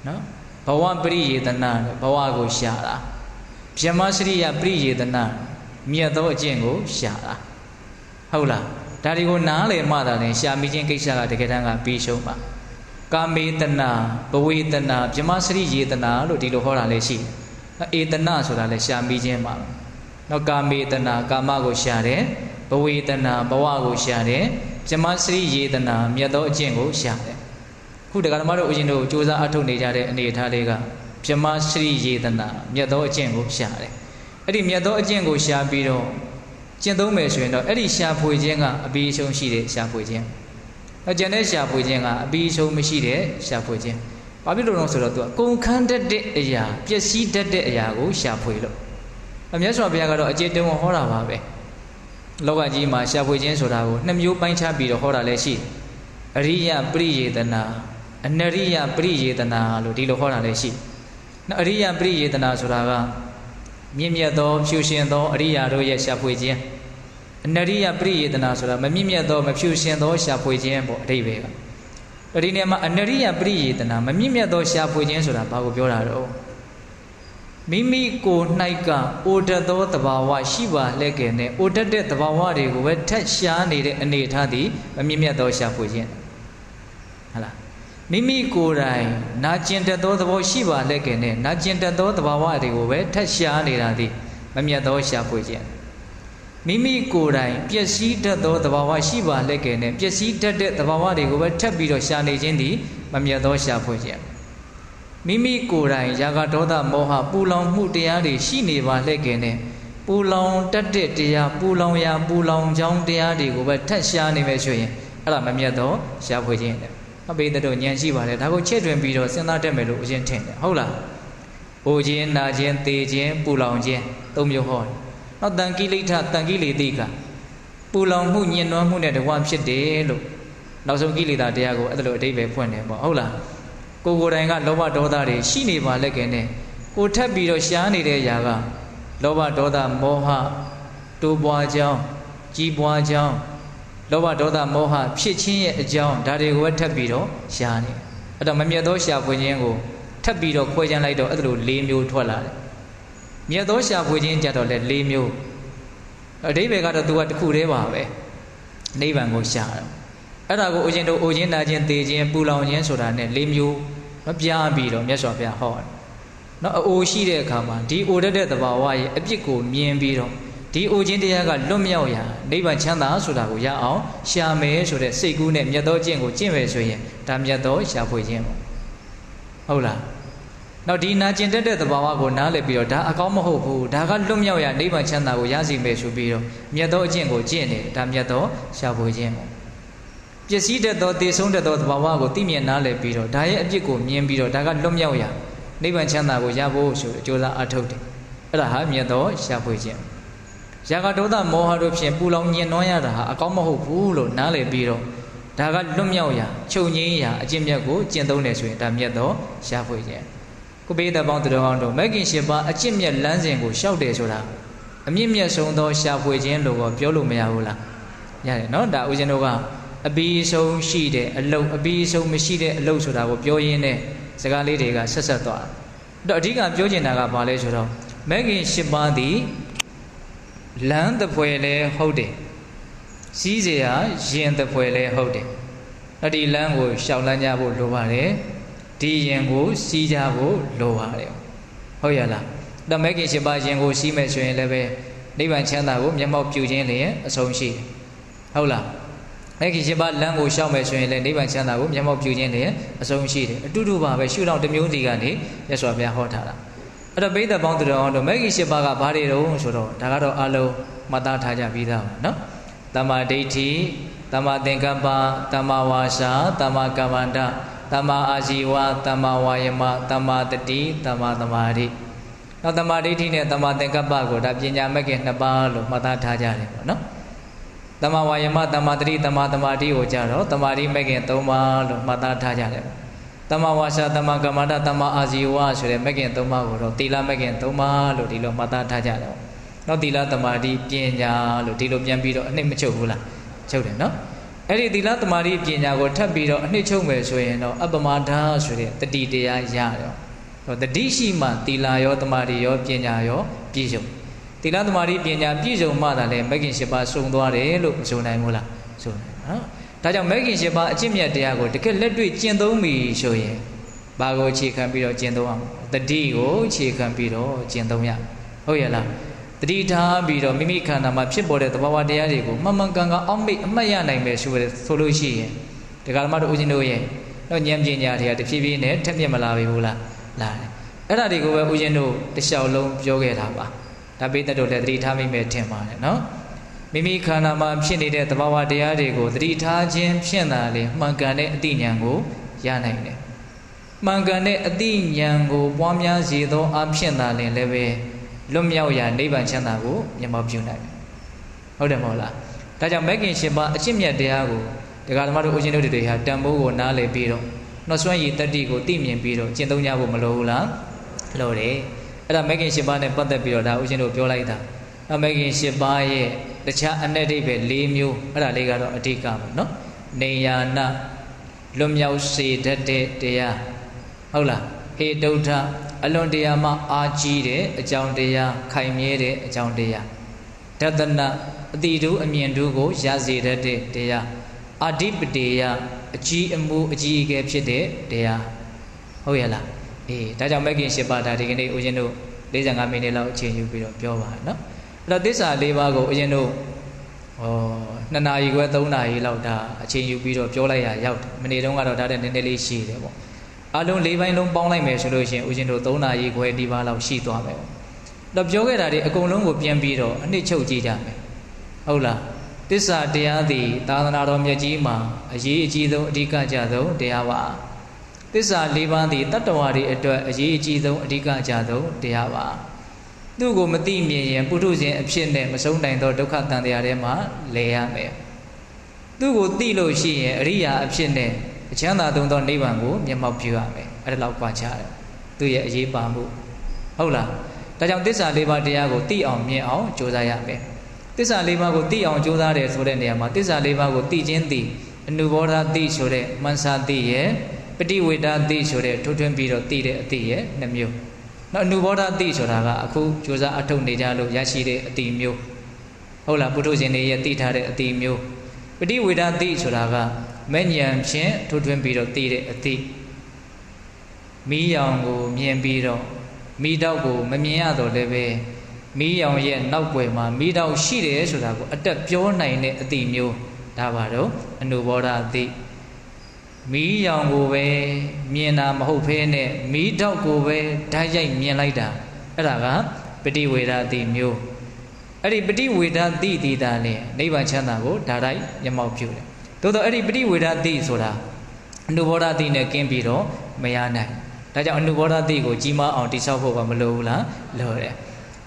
နော်ဘဝပရိယေတနာဘဝကိုရှားတာဗြဟ္မစရိယပရိယေတနာမြတ်သောအကျင့်ကိုရှာတာဟုတ်လားဒါတွေကိုနားလည်မှသာလဲရှာမိခြင်းကိစ္စကတကယ်တမ်းကပြီးရှုံးပါကာမေတနာဘဝေတနာဗြဟ္မစရိယေတနာလို့ဒီလိုဟောတာလည်းရှိတယ်အေတနာဆိုတာလည်းရှာမိခြင်းပါနော်ကာမေတနာကာမကိုရှာတယ်ဘဝေတနာဘဝကိုရှာတယ်ဗြဟ္မစရိယေတနာမြတ်သောအကျင့်ကိုရှာတယ်ခုတရားဓမ္မတို့ဦးဇင်းတို့စ조사အထုတ်နေကြတဲ့အနေအထားလေးကဗြဟ္မစရိယေတနာမြတ်သောအကျင့်ကိုရှာတယ်အဲ့ဒီမြတ်သောအကျင့်ကိုရှာပြီးတော့ကျင့်သုံးမယ်ဆိုရင်တော့အဲ့ဒီရှာဖွေခြင်းကအပြီးဆုံးရှိတဲ့ရှာဖွေခြင်းကျန်တဲ့ရှာဖွေခြင်းကအပြီးဆုံးမရှိတဲ့ရှာဖွေခြင်းဘာဖြစ်လို့လဲဆိုတော့သူကကုန်ခန်းတတ်တဲ့အရာပျက်စီးတတ်တဲ့အရာကိုရှာဖွေလို့မြတ်စွာဘုရားကတော့အကျေတုံဟောတာပါပဲလောကကြီးမှာရှာဖွေခြင်းဆိုတာကိုနှစ်မျိုးပိုင်းခြားပြီးတော့ဟောတာလည်းရှိအရိယပရိယေတနာအနရိယပရိယေတနာလို့ဒီလိုဟောတာလည်းရှိအရိယပရိယေတနာဆိုတာကမြင့်မြတ်သောဖြူရှင်သောအရိယာတို့ရဲ့ရှာဖွေခြင်းအနရိယပရိယေတနာဆိုတာမမြင့်မြတ်သောမဖြူရှင်သောရှာဖွေခြင်းပေါ့အဓိပ္ပာယ်ကဒီနေရာမှာအနရိယပရိယေတနာမမြင့်မြတ်သောရှာဖွေခြင်းဆိုတာဘာကိုပြောတာတော့မိမိကိုယ်၌ကအိုတတ်သောသဘာဝရှိပါလဲကဲနဲ့အိုတတ်တဲ့သဘာဝတွေကိုပဲထက်ရှားနေတဲ့အနေအထားသည်မမြင့်မြတ်သောရှာဖွေခြင်းဟုတ်လားမိမိကိုယ်တိုင်နာကျင်တတ်သောသဘောရှိပါလဲကဲနဲ့နာကျင်တတ်သောသဘာဝတွေကိုပဲထက်ရှားနေတာသည်မမြတ်သောရှာဖွေခြင်းမိမိကိုယ်တိုင်ပျက်စီးတတ်သောသဘာဝရှိပါလဲကဲနဲ့ပျက်စီးတတ်တဲ့သဘာဝတွေကိုပဲထပ်ပြီးတော့ရှာနေခြင်းသည်မမြတ်သောရှာဖွေခြင်းမိမိကိုယ်တိုင်ရာဂဒေါသမောဟပူလောင်မှုတရားတွေရှိနေပါလဲကဲနဲ့ပူလောင်တတ်တဲ့တရားပူလောင်ရာပူလောင်ကြောင်းတရားတွေကိုပဲထက်ရှားနေမယ်ဆိုရင်အဲ့ဒါမမြတ်သောရှာဖွေခြင်းတဲ့အဘိဓိတို့ဉာဏ်ရှိပါတယ်ဒါကိုချဲ့တွင်ပြီးတော့စဉ်းစားတတ်မယ်လို့အရင်ထင်တယ်ဟုတ်လားအိုခြင်းနာခြင်းသေခြင်းပူလောင်ခြင်းသုံးမျိုးဟောတယ်နောက်တန်ကိလေသာတန်ကိလေတိကပူလောင်မှုညှဉ်းနှွမ်းမှုနဲ့တကွဖြစ်တယ်လို့နောက်ဆုံးကိလေသာတရားကိုအဲ့ဒါလိုအဓိပ္ပာယ်ဖွင့်တယ်ပေါ့ဟုတ်လားကိုယ်တိုင်ကလောဘဒေါသတွေရှိနေပါလက်ခင်နဲ့ကိုထပ်ပြီးတော့ရှားနေတဲ့ຢာကလောဘဒေါသမောဟတိုးပွားကြောင်းကြီးပွားကြောင်းလောဘဒေါသမောဟဖြစ်ခြင်းရဲ့အကြောင်းဒါတွေကိုပဲထပ်ပြီးတော့ရှားနေအဲ့တော့မမြတ်သောရှာဖွေခြင်းကိုထပ်ပြီးတော့ခွဲခြမ်းလိုက်တော့အဲ့လို၄မျိုးထွက်လာတယ်မြတ်သောရှာဖွေခြင်းကြတော့လည်း၄မျိုးအဓိပ္ပာယ်ကတော့သူကတစ်ခုတည်းပါပဲနိဗ္ဗာန်ကိုရှာတော့အဲ့ဒါကိုအိုခြင်းတို့အိုခြင်းနာခြင်းသေခြင်းပူလောင်ခြင်းဆိုတာနဲ့၄မျိုးမပြားပြီးတော့မြတ်စွာဘုရားဟောတယ်နော်အိုရှိတဲ့အခါမှာဒီအိုတတ်တဲ့သဘာဝရဲ့အပြစ်ကိုမြင်ပြီးတော့ဒီအိုခြင်းတရားကလွတ်မြောက်ရာနိဗ္ဗာန်ချမ်းသာဆိုတာကိုရအောင်ရှာမယ်ဆိုတဲ့စိတ်ကူးနဲ့မြတ်သောကျင့်ကိုကျင့်မယ်ဆိုရင်ဒါမြတ်သောရှာဖွေခြင်းပေါ့ဟုတ်လား နောက်ဒီနာကျင်တတ်တဲ့သဘာဝကိုနားလည်ပြီးတော့ဒါအကောင်းမဟုတ်ဘူးဒါကလွတ်မြောက်ရနိဗ္ဗာန်ချမ်းသာကိုရစီမယ်ဆိုပြီးတော့မြတ်သောအကျင့်ကိုကျင့်တယ်ဒါမြတ်သောရှာဖွေခြင်းပေါ့ပျက်စီးတတ်သောတည်ဆုံးတတ်သောသဘာဝကိုသိမြင်နားလည်ပြီးတော့ဒါရဲ့အပြစ်ကိုမြင်ပြီးတော့ဒါကလွတ်မြောက်ရနိဗ္ဗာန်ချမ်းသာကိုရဖို့ဆိုကြိုးစားအားထုတ်တယ်အဲ့ဒါဟာမြတ်သောရှာဖွေခြင်းရာဂဒေါသမောဟတို့ဖြင့်ပူလောင်ညှဉ်းနှွမ်းရတာဟာအကောင်းမဟုတ်ဘူးလို့နားလည်ပြီးတော့ဒါကလွတ်မြောက်ရာချုပ်ငြိမ်းရာအကျင့်မြတ်ကိုကျင့်သုံးတယ်ဆိုရင်ဒါမြတ်သောရှာဖွေခြင်းကိုပိဋကပေါင်းသူတော်ကောင်းတို့မဂ်ကင်၈ပါးအကျင့်မြတ်လမ်းစဉ်ကိုရှောက်တယ်ဆိုတာအမြင့်မြတ်ဆုံးသောရှာဖွေခြင်းလို့ပြောလို့မရဘူးလားရတယ်နော်ဒါဦးဇင်းတို့ကအဘိဆုံးရှိတဲ့အလုပ်အဘိဆုံးမရှိတဲ့အလုပ်ဆိုတာကိုပြောရင်းနဲ့စကားလေးတွေကဆက်ဆက်သွားတော့အဓိကပြောချင်တာကဘာလဲဆိုတော့မဂ်ကင်၈ပါးသည်လမ်းတစ်ဖွဲလဲဟုတ်တယ်စီးเสียရင်တစ်ဖွဲလဲဟုတ်တယ်အဲ့ဒီလမ်းကိုရှောက်လန်းကြဖို့လိုပါတယ်ဒီရင်ကိုစီးကြဖို့လိုပါတယ်ဟုတ်ရလားဒါမဂ်ကင်၈ပါးရင်ကိုစီးမယ်ဆိုရင်လည်းပဲနိဗ္ဗာန်ချမ်းသာကိုမျက်မှောက်ပြုခြင်းလျင်အဆုံးရှိတယ်ဟုတ်လားမဂ်ကင်၈ပါးလမ်းကိုရှောက်မယ်ဆိုရင်လည်းနိဗ္ဗာန်ချမ်းသာကိုမျက်မှောက်ပြုခြင်းလျင်အဆုံးရှိတယ်အတူတူပါပဲရှုထောင့်တစ်မျိုးစီကနေရသော်ဘုရားဟောထားတာအဲ့တော့ပိဋကပေါင်းသူတော်အောင်တို့မဂ်ကင်၈ပါးကဘာတွေတုံးဆိုတော့ဒါကတော့အလုံးမှတ်သားထားကြပြီးသားပါနော်သမ္မာဒိဋ္ဌိသမ္မာသင်္ကပ္ပသမ္မာဝါစာသမ္မာကမ္မန္တသမ္မာအာဇီဝသမ္မာဝါယမသမ္မာတတိသမ္မာသမာဓိနောက်သမ္မာဒိဋ္ဌိနဲ့သမ္မာသင်္ကပ္ပကိုဒါပညာမဂ်ကင်2ပါးလို့မှတ်သားထားကြတယ်ပေါ့နော်သမ္မာဝါယမသမ္မာတတိသမ္မာသမာဓိကိုကြတော့သမာဓိမဂ်ကင်3ပါးလို့မှတ်သားထားကြတယ်သမ္မာဝါစာသမ္မာကမ္မန္တသမ္မာအာဇီဝဆိုတဲ့မဂ်ကင်3ပါးကိုတော့သီလမဂ်ကင်3ပါးလို့ဒီလိုမှတ်သားထားကြတယ်နောက်သီလသမာဓိပညာလို့ဒီလိုပြန်ပြီးတော့အနှစ်မချုပ်ဘူးလားချုပ်တယ်နော်အဲ့ဒီသီလသမာဓိပညာကိုထပ်ပြီးတော့အနှစ်ချုပ်မယ်ဆိုရင်တော့အပမဒါဆိုတဲ့တတိတရားရတော့တတိရှိမှသီလရောသမာဓိရောပညာရောပြည့်စုံသီလသမာဓိပညာပြည့်စုံမှသာလေမဂ်ကင်၈ပါးစုံသွားတယ်လို့မဆိုနိုင်ဘူးလားဆိုနိုင်နော်ဒါကြောင့်မဂ်ကင်၈ပါးအကျင့်မြတ်တရားကိုတကယ်လက်တွေ့ကျင့်သုံးပြီဆိုရင်ဘာကိုအခြေခံပြီးတော့ကျင့်သုံးအောင်တတိကိုအခြေခံပြီးတော့ကျင့်သုံးရဟုတ်ရဲ့လားတတိထားပြီးတော့မိမိခန္ဓာမှာဖြစ်ပေါ်တဲ့သဘာဝတရားတွေကိုမှန်မှန်ကန်ကန်အောက်မေ့အမှတ်ရနိုင်မယ်ဆိုလို့ရှိရင်ဒီကရမတို့ဦးဇင်းတို့ရဲ့တော့ဉာဏ်ပညာတွေကတဖြည်းဖြည်းနဲ့ထက်မြက်မလာပြီဘူးလားလာတယ်အဲ့ဒါတွေကိုပဲဦးဇင်းတို့တစ်လျှောက်လုံးပြောခဲ့တာပါဒါပိဋကတို့လည်းတတိထားမိမယ်ထင်ပါတယ်နော်မိမိခန္ဓာမှာဖြစ်နေတဲ့သဘာဝတရားတွေကိုတတိထားခြင်းဖြင့်သာလေမှန်ကန်တဲ့အသိဉာဏ်ကိုရနိုင်တယ်မှန်ကန်တဲ့အသိဉာဏ်ကိုပွားများစေသောအဖြစ်သာလည်းပဲလွတ်မြောက်ရာနိဗ္ဗာန်ချမ်းသာကိုမျက်မှောက်ပြုနိုင်တယ်ဟုတ်တယ်မဟုတ်လားဒါကြောင့်မဂ်ကင်၈ပါးအကျင့်မြတ်တရားကိုဒကာဓမ္မတို့ဦးဇင်းတို့တွေဟာတန်ဖိုးကိုနားလည်ပြီးတော့နှောစွမ်းရည်တတ္တိကိုသိမြင်ပြီးတော့ကျင့်သုံးကြဖို့မလိုဘူးလားလိုတယ်အဲ့ဒါမဂ်ကင်၈ပါးနဲ့ပတ်သက်ပြီးတော့ဒါဦးဇင်းတို့ပြောလိုက်တာမဂ်ကင်၈ပါးရဲ့တခြားအနက်အဓိပ္ပာယ်၄မျိုးအဲ့ဒါလေးကတော့အဓိကပါနော်နေယာနလွတ်မြောက်စေတတ်တဲ့တရားဟုတ်လားဟေတုဋ္ဌအလွန်တရာမှအာကြီးတဲ့အကြောင်းတရားခိုင်မြဲတဲ့အကြောင်းတရားဒသနအတိတူအမြင်တူကိုရစေတတ်တဲ့တရားအာဓိပတေယအကြီးအမှုအကြီးအကဲဖြစ်တဲ့တရားဟုတ်ရဲ့လားအေးဒါကြောင့်မဂ်ကင်၈ပါးဒါဒီကနေ့ဦးဇင်းတို့45မိနစ်လောက်အချိန်ယူပြီးတော့ပြောပါနော်အဲ့တော့သစ္စာ၄ပါးကိုဦးဇင်းတို့2နာရီခွဲ3နာရီလောက်ဒါအချိန်ယူပြီးတော့ပြောလိုက်ရရောက်တယ်မနေ့တုန်းကတော့ဒါတဲ့နည်းနည်းလေးရှိတယ်ပေါ့အလုံး၄ပိုင်းလုံးပေါင်းလိုက်မယ်ဆိုလို့ရှိရင်ဦးဇင်းတို့3နာရီခွဲဒီပါလောက်ရှိသွားမယ်ပေါ့တော့ပြောခဲ့တာတွေအကုန်လုံးကိုပြန်ပြီးတော့အနှစ်ချုပ်ကြည့်ကြမယ်ဟုတ်လားသစ္စာတရားသည်သာသနာတော်မြတ်ကြီးမှာအရေးအကြီးဆုံးအဓိကကြဆုံးတရားပါသစ္စာ၄ပါးသည်တတ္တဝါတွေအတွက်အရေးအကြီးဆုံးအဓိကကြဆုံးတရားပါသူ့ကိုမသိမြင်ရင်ပုထုဇဉ်အဖြစ်နဲ့မဆုံးနိုင်သောဒုက္ခတန်တရားထဲမှာလဲရမယ်သူ့ကိုသိလို့ရှိရင်အရိယာအဖြစ်နဲ့အချမ်းသာသုံးသောနိဗ္ဗာန်ကိုမျက်မှောက်ပြုရမယ်အဲ့ဒါလောက်ပါချတယ်သူ့ရဲ့အရေးပါမှုဟုတ်လားဒါကြောင့်သစ္စာ၄ပါးတရားကိုသိအောင်မြင်အောင်ကြိုးစားရမယ်သစ္စာ၄ပါးကိုသိအောင်ကြိုးစားတယ်ဆိုတဲ့နေရာမှာသစ္စာ၄ပါးကိုသိခြင်းသိအနုဘောဓသိဆိုတဲ့မနစာသိရဲ့ပฏิဝေဒသိဆိုတဲ့ထွန်းထွန်းပြီးတော့သိတဲ့အသိရဲ့2မျိုးနောက်အနုဘောဓသိဆိုတာကအခုကြိုးစားအထုတ်နေကြလို့ရရှိတဲ့အသိမျိုးဟုတ်လားပုထုဇဉ်တွေရဲ့သိထားတဲ့အသိမျိုးပฏิဝေဒသိဆိုတာကမဲ့ဉာဏ်ဖြင့်ထွန်းထွန်းပြီးတော့သိတဲ့အသိမီးရောင်ကိုမြင်ပြီးတော့မီးတောက်ကိုမမြင်ရတော့လည်းပဲမီးရောင်ရဲ့နောက်ွယ်မှာမီးတောက်ရှိတယ်ဆိုတာကိုအတက်ပြောနိုင်တဲ့အသိမျိုးဒါပါတော့အနုဘောဓသိ မီးရောင်ကိုပဲမြင်တာမဟုတ်ဖဲနဲ့မီးတောက်ကိုပဲဓာတ်ရိုက်မြင်လိုက်တာအဲ့ဒါကပฏิဝေဒတိမျိုးအဲ့ဒီပฏิဝေဒတိတည်တာလေနိဗ္ဗာန်ချမ်းသာကိုဓာတ်ရိုက်မျက်မှောက်ပြုတယ်သို့တော့အဲ့ဒီပฏิဝေဒတိဆိုတာအနုဘောဓတိနဲ့ကင်းပြီးတော့မရနိုင်ဒါကြောင့်အနုဘောဓတိကိုကြီးမားအောင်တိဆောက်ဖို့ကမလိုဘူးလားလိုတယ်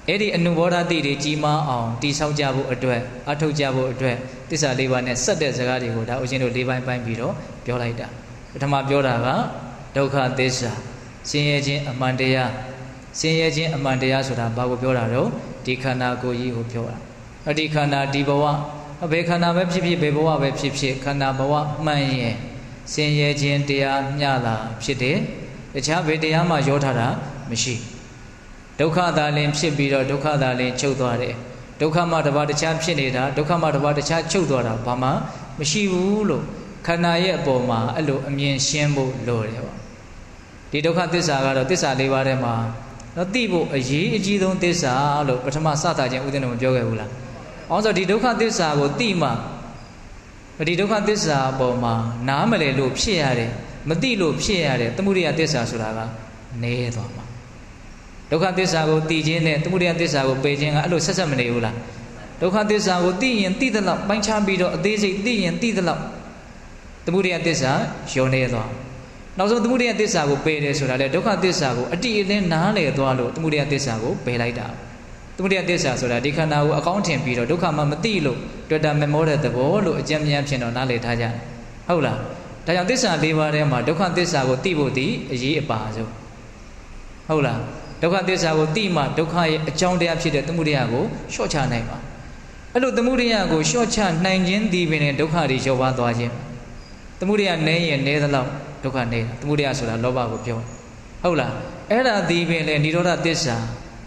အဲ့ဒီအနုဘောဓတိတွေကြီးမားအောင်တိဆောက်ကြဖို့အတွက်အထောက်ကြဖို့အတွက်သစ္စာ၄ပါးနဲ့ဆက်တဲ့စကားတွေကိုဒါဦးဇင်းတို့၄ပိုင်းပိုင်းပြီးတော့ပြောလိုက်တာပထမပြောတာကဒုက္ခသစ္စာဆင်းရဲခြင်းအမှန်တရားဆင်းရဲခြင်းအမှန်တရားဆိုတာဘာကိုပြောတာတော့ဒီခန္ဓာကိုယ်ကြီးကိုပြောတာအဒီခန္ဓာဒီဘဝဘယ်ခန္ဓာပဲဖြစ်ဖြစ်ဘယ်ဘဝပဲဖြစ်ဖြစ်ခန္ဓာဘဝမှန်ရင်ဆင်းရဲခြင်းတရားမျှတာဖြစ်တယ်တခြားဘယ်တရားမှရောထားတာမရှိဒုက္ခသာလင်ဖြစ်ပြီးတော့ဒုက္ခသာလင်ချုပ်သွားတယ်ဒုက္ခမှတစ်ပါးတခြားဖြစ်နေတာဒုက္ခမှတစ်ပါးတခြားချုပ်သွားတာဘာမှမရှိဘူးလို့ခန္ဓာရဲ့အပေါ်မှာအဲ့လိုအမြင်ရှင်းဖို့လိုတယ်ပေါ့ဒီဒုက္ခသစ္စာကတော့သစ္စာ၄ပါးထဲမှာတော့သိဖို့အရေးအကြီးဆုံးသစ္စာလို့ပထမစတာချင်းဦးဇင်းတို့မပြောခဲ့ဘူးလား။အောင်ဆိုဒီဒုက္ခသစ္စာကိုသိမှဒီဒုက္ခသစ္စာအပေါ်မှာနားမလည်လို့ဖြစ်ရတယ်မသိလို့ဖြစ်ရတယ်သမုဒိယသစ္စာဆိုတာကနည်းသွားမှာဒုက္ခသစ္စာကိုသိခြင်းနဲ့သမုဒိယသစ္စာကိုပယ်ခြင်းကအဲ့လိုဆက်ဆက်မနေဘူးလား။ဒုက္ခသစ္စာကိုသိရင်သိသလောက်ပိုင်းခြားပြီးတော့အသေးစိတ်သိရင်သိသလောက်သမုဒိယသစ္စာလျော့နေသွားနောက်ဆုံးသမုဒိယသစ္စာကိုပယ်တယ်ဆိုတာလေဒုက္ခသစ္စာကိုအတိအလင်းနားလည်သွားလို့သမုဒိယသစ္စာကိုပယ်လိုက်တာသမုဒိယသစ္စာဆိုတာဒီခန္ဓာကိုအကောင်းထင်ပြီးတော့ဒုက္ခမှမသိလို့တွေ့တာမမောတဲ့သဘောလို့အကျဉ်းများဖြစ်တော့နားလည်ထားကြတယ်ဟုတ်လားဒါကြောင့်သစ္စာ၄ပါးထဲမှာဒုက္ခသစ္စာကိုသိဖို့ဒီအရေးအပါဆုံးဟုတ်လားဒုက္ခသစ္စာကိုသိမှဒုက္ခရဲ့အကြောင်းတရားဖြစ်တဲ့သမုဒိယကိုလျှော့ချနိုင်ပါအဲ့လိုသမုဒိယကိုလျှော့ချနိုင်ခြင်းဒီပင်ဒုက္ခတွေလျော့ပါသွားခြင်းသမုဒိယနည်းရင်နည်းသလောက်ဒုက္ခနေတာသမုဒိယဆိုတာလောဘကိုပြောဟုတ်လားအဲ့ဒါဒီပင်လေនិရောဓသစ္စာ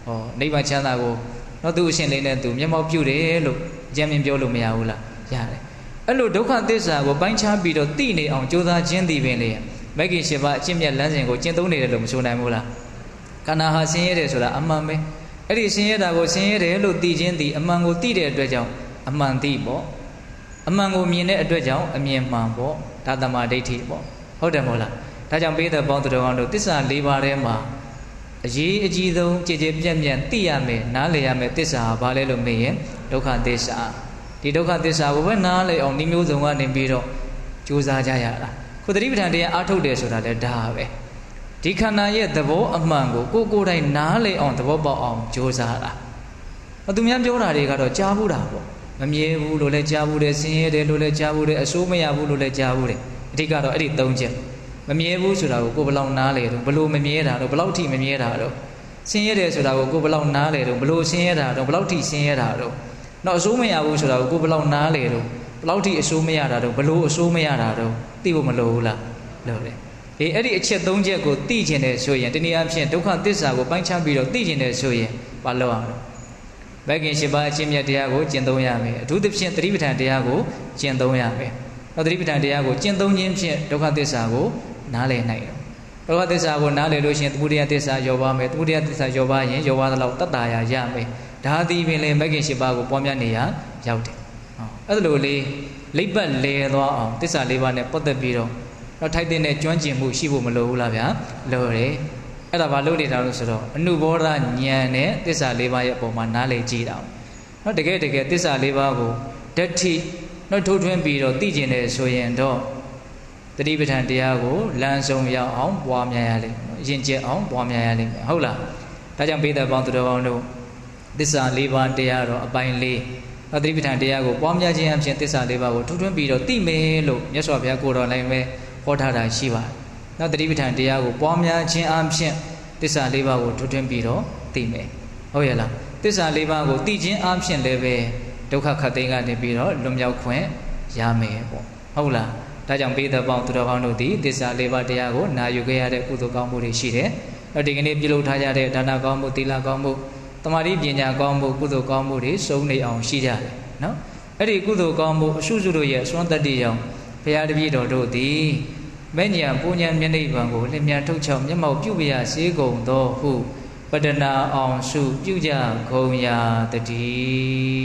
ဟောနိဗ္ဗာန်ချမ်းသာကိုတော့သူအရှင်လေးနဲ့သူမျက်မှောက်ပြုတယ်လို့အကျဉ်းမြင်ပြောလို့မရဘူးလားရတယ်အဲ့လိုဒုက္ခသစ္စာကိုပိုင်းခြားပြီးတော့သိနေအောင်ကြိုးစားခြင်းဒီပင်လေမဂ္ဂင်၈ပါးအကျင့်မြတ်လမ်းစဉ်ကိုကျင့်သုံးနေတယ်လို့မဆိုနိုင်ဘူးလားခန္ဓာဟာဆင်းရဲတယ်ဆိုတာအမှန်ပဲအဲ့ဒီဆင်းရဲတာကိုဆင်းရဲတယ်လို့သိခြင်းဒီအမှန်ကိုသိတဲ့အတွက်ကြောင့်အမှန်သိပေါ့အမှန်ကိုမြင်တဲ့အတွက်ကြောင့်အမြင်မှန်ပေါ့ဒါတမာဒိဋ္ဌိပေါ့ဟုတ်တယ်မဟုတ်လားဒါကြောင့်ပိဿပေါင်းသူတော်ကောင်းတို့သစ္စာ၄ပါးထဲမှာအရေးအကြီးဆုံးကြည်ကြည်ပြန့်ပြန့်သိရမယ်နားလည်ရမယ်သစ္စာဘာလဲလို့မေးရင်ဒုက္ခသစ္စာဒီဒုက္ခသစ္စာကိုပဲနားလည်အောင်ဒီမျိုးစုံကနေပြီးတော့ကြိုးစားကြရတာခုသတိပဋ္ဌာန်တရားအားထုတ်တယ်ဆိုတာလည်းဒါပဲဒီခန္ဓာရဲ့သဘောအမှန်ကိုကိုယ်တိုင်နားလည်အောင်သဘောပေါက်အောင်ကြိုးစားတာသူများပြောတာတွေကတော့ကြားဘူးတာပေါ့မမြဲဘူးလို့လည်းကြားဘူးတယ်ဆင်းရဲတယ်လို့လည်းကြားဘူးတယ်အဆိုးမရဘူးလို့လည်းကြားဘူးတယ်အဓိကတော့အဲ့ဒီ၃ချက်မမြဲဘူးဆိုတာကိုကိုယ်ဘလောက်နားလဲတော့ဘလို့မမြဲတာတော့ဘလောက်ထိမမြဲတာတော့ဆင်းရဲတယ်ဆိုတာကိုကိုယ်ဘလောက်နားလဲတော့ဘလို့ဆင်းရဲတာတော့ဘလောက်ထိဆင်းရဲတာတော့နောက်အဆိုးမရဘူးဆိုတာကိုကိုယ်ဘလောက်နားလဲတော့ဘလောက်ထိအဆိုးမရတာတော့ဘလို့အဆိုးမရတာတော့သိဖို့မလိုဘူးလားလိုတယ်ဒီအဲ့ဒီအချက်၃ချက်ကိုသိကျင်တယ်ဆိုရင်တနည်းအားဖြင့်ဒုက္ခသစ္စာကိုပိုင်းခြားပြီးတော့သိကျင်တယ်ဆိုရင်ဘာလုပ်အောင်လဲမဂ္ဂင်၈ပါးအချင်းမြတ်တရားကိုကျင့်သုံးရမယ်အထူးသဖြင့်သတိပဋ္ဌာန်တရားကိုကျင့်သုံးရမယ်သတိပဋ္ဌာန်တရားကိုကျင့်သုံးခြင်းဖြင့်ဒုက္ခသစ္စာကိုနားလည်နိုင်တယ်ဒုက္ခသစ္စာကိုနားလည်လို့ရှိရင်သမုဒယသစ္စာရောပါမယ်သမုဒယသစ္စာရောပါရင်ရောပါသလောက်တတ်တာရမယ်ဒါသည်ပင်လေမဂ္ဂင်၈ပါးကိုပွားများနေရရောက်တယ်အဲ့လိုလေးလိပ်ပတ်လဲသွားအောင်သစ္စာ၄ပါးနဲ့ပတ်သက်ပြီးတော့ထိုက်တဲ့ကျွမ်းကျင်မှုရှိဖို့မလိုဘူးလားဗျာလိုတယ်အဲ့ဒါဘာလို့နေတာလို့ဆိုတော့အနုဘောဓဉာဏ်နဲ့သစ္စာ၄ပါးရဲ့အပေါ်မှာနားလည်ကြည့်တာတကယ်သစ္စာ၄ပါးကိုဓာတ်ထိထိုးထွင်းပြီးတော့သိကျင်တယ်ဆိုရင်တော့သတိပဋ္ဌာန်တရားကိုလမ်းဆုံးရောက်အောင်ပွားများရလိမ့်မယ်။ယဉ်ကျေးအောင်ပွားများရလိမ့်မယ်ဟုတ်လား။ဒါကြောင့်ပိဿပေါင်းသူတော်ကောင်းတို့သစ္စာ၄ပါးတရားတော့အပိုင်း၄သတိပဋ္ဌာန်တရားကိုပွားများခြင်းအပြင်သစ္စာ၄ပါးကိုထူးထွင်းပြီးတော့သိမယ်လို့မြတ်စွာဘုရားကိုယ်တော်လည်းပဲဟောထားတာရှိပါတယ်။နောက်သတိပဋ္ဌာန်တရားကိုပွားများခြင်းအပြင်သစ္စာ၄ပါးကိုထူးထွင်းပြီးတော့သိမယ်။ဟုတ်ရဲ့လား။သစ္စာ၄ပါးကိုသိခြင်းအပြင်လည်းပဲဒုက္ခခတ်သိမ်းကနေပြီးတော့လွန်မြောက်ခွင့်ရမယ်ပေါ့ဟုတ်လားဒါကြောင့်ပိဿပေါင်းသူတော်ကောင်းတို့သည်သစ္စာ၄ပါးတရားကိုနာယူခဲ့ရတဲ့ကုသိုလ်ကောင်းမှုတွေရှိတယ်ဒီကနေ့ပြုလုပ်ထားကြတဲ့ဒါနကောင်းမှုသီလကောင်းမှုတမာတိပညာကောင်းမှုကုသိုလ်ကောင်းမှုတွေစုံနေအောင်ရှိကြတယ်နော်အဲ့ဒီကုသိုလ်ကောင်းမှုအစုစုတို့ရဲ့အစွမ်းတတ္တိကြောင့်ဘုရားတပည့်တော်တို့သည်မဲ့ညာပူညာမျက်နှိပ်ပံကိုလျင်မြန်ထုတ်ချောက်မျက်မှောက်ပြုပြရစေကုန်သောဟုပတနာအောင်စုပြုကြကုန်ရာတည်း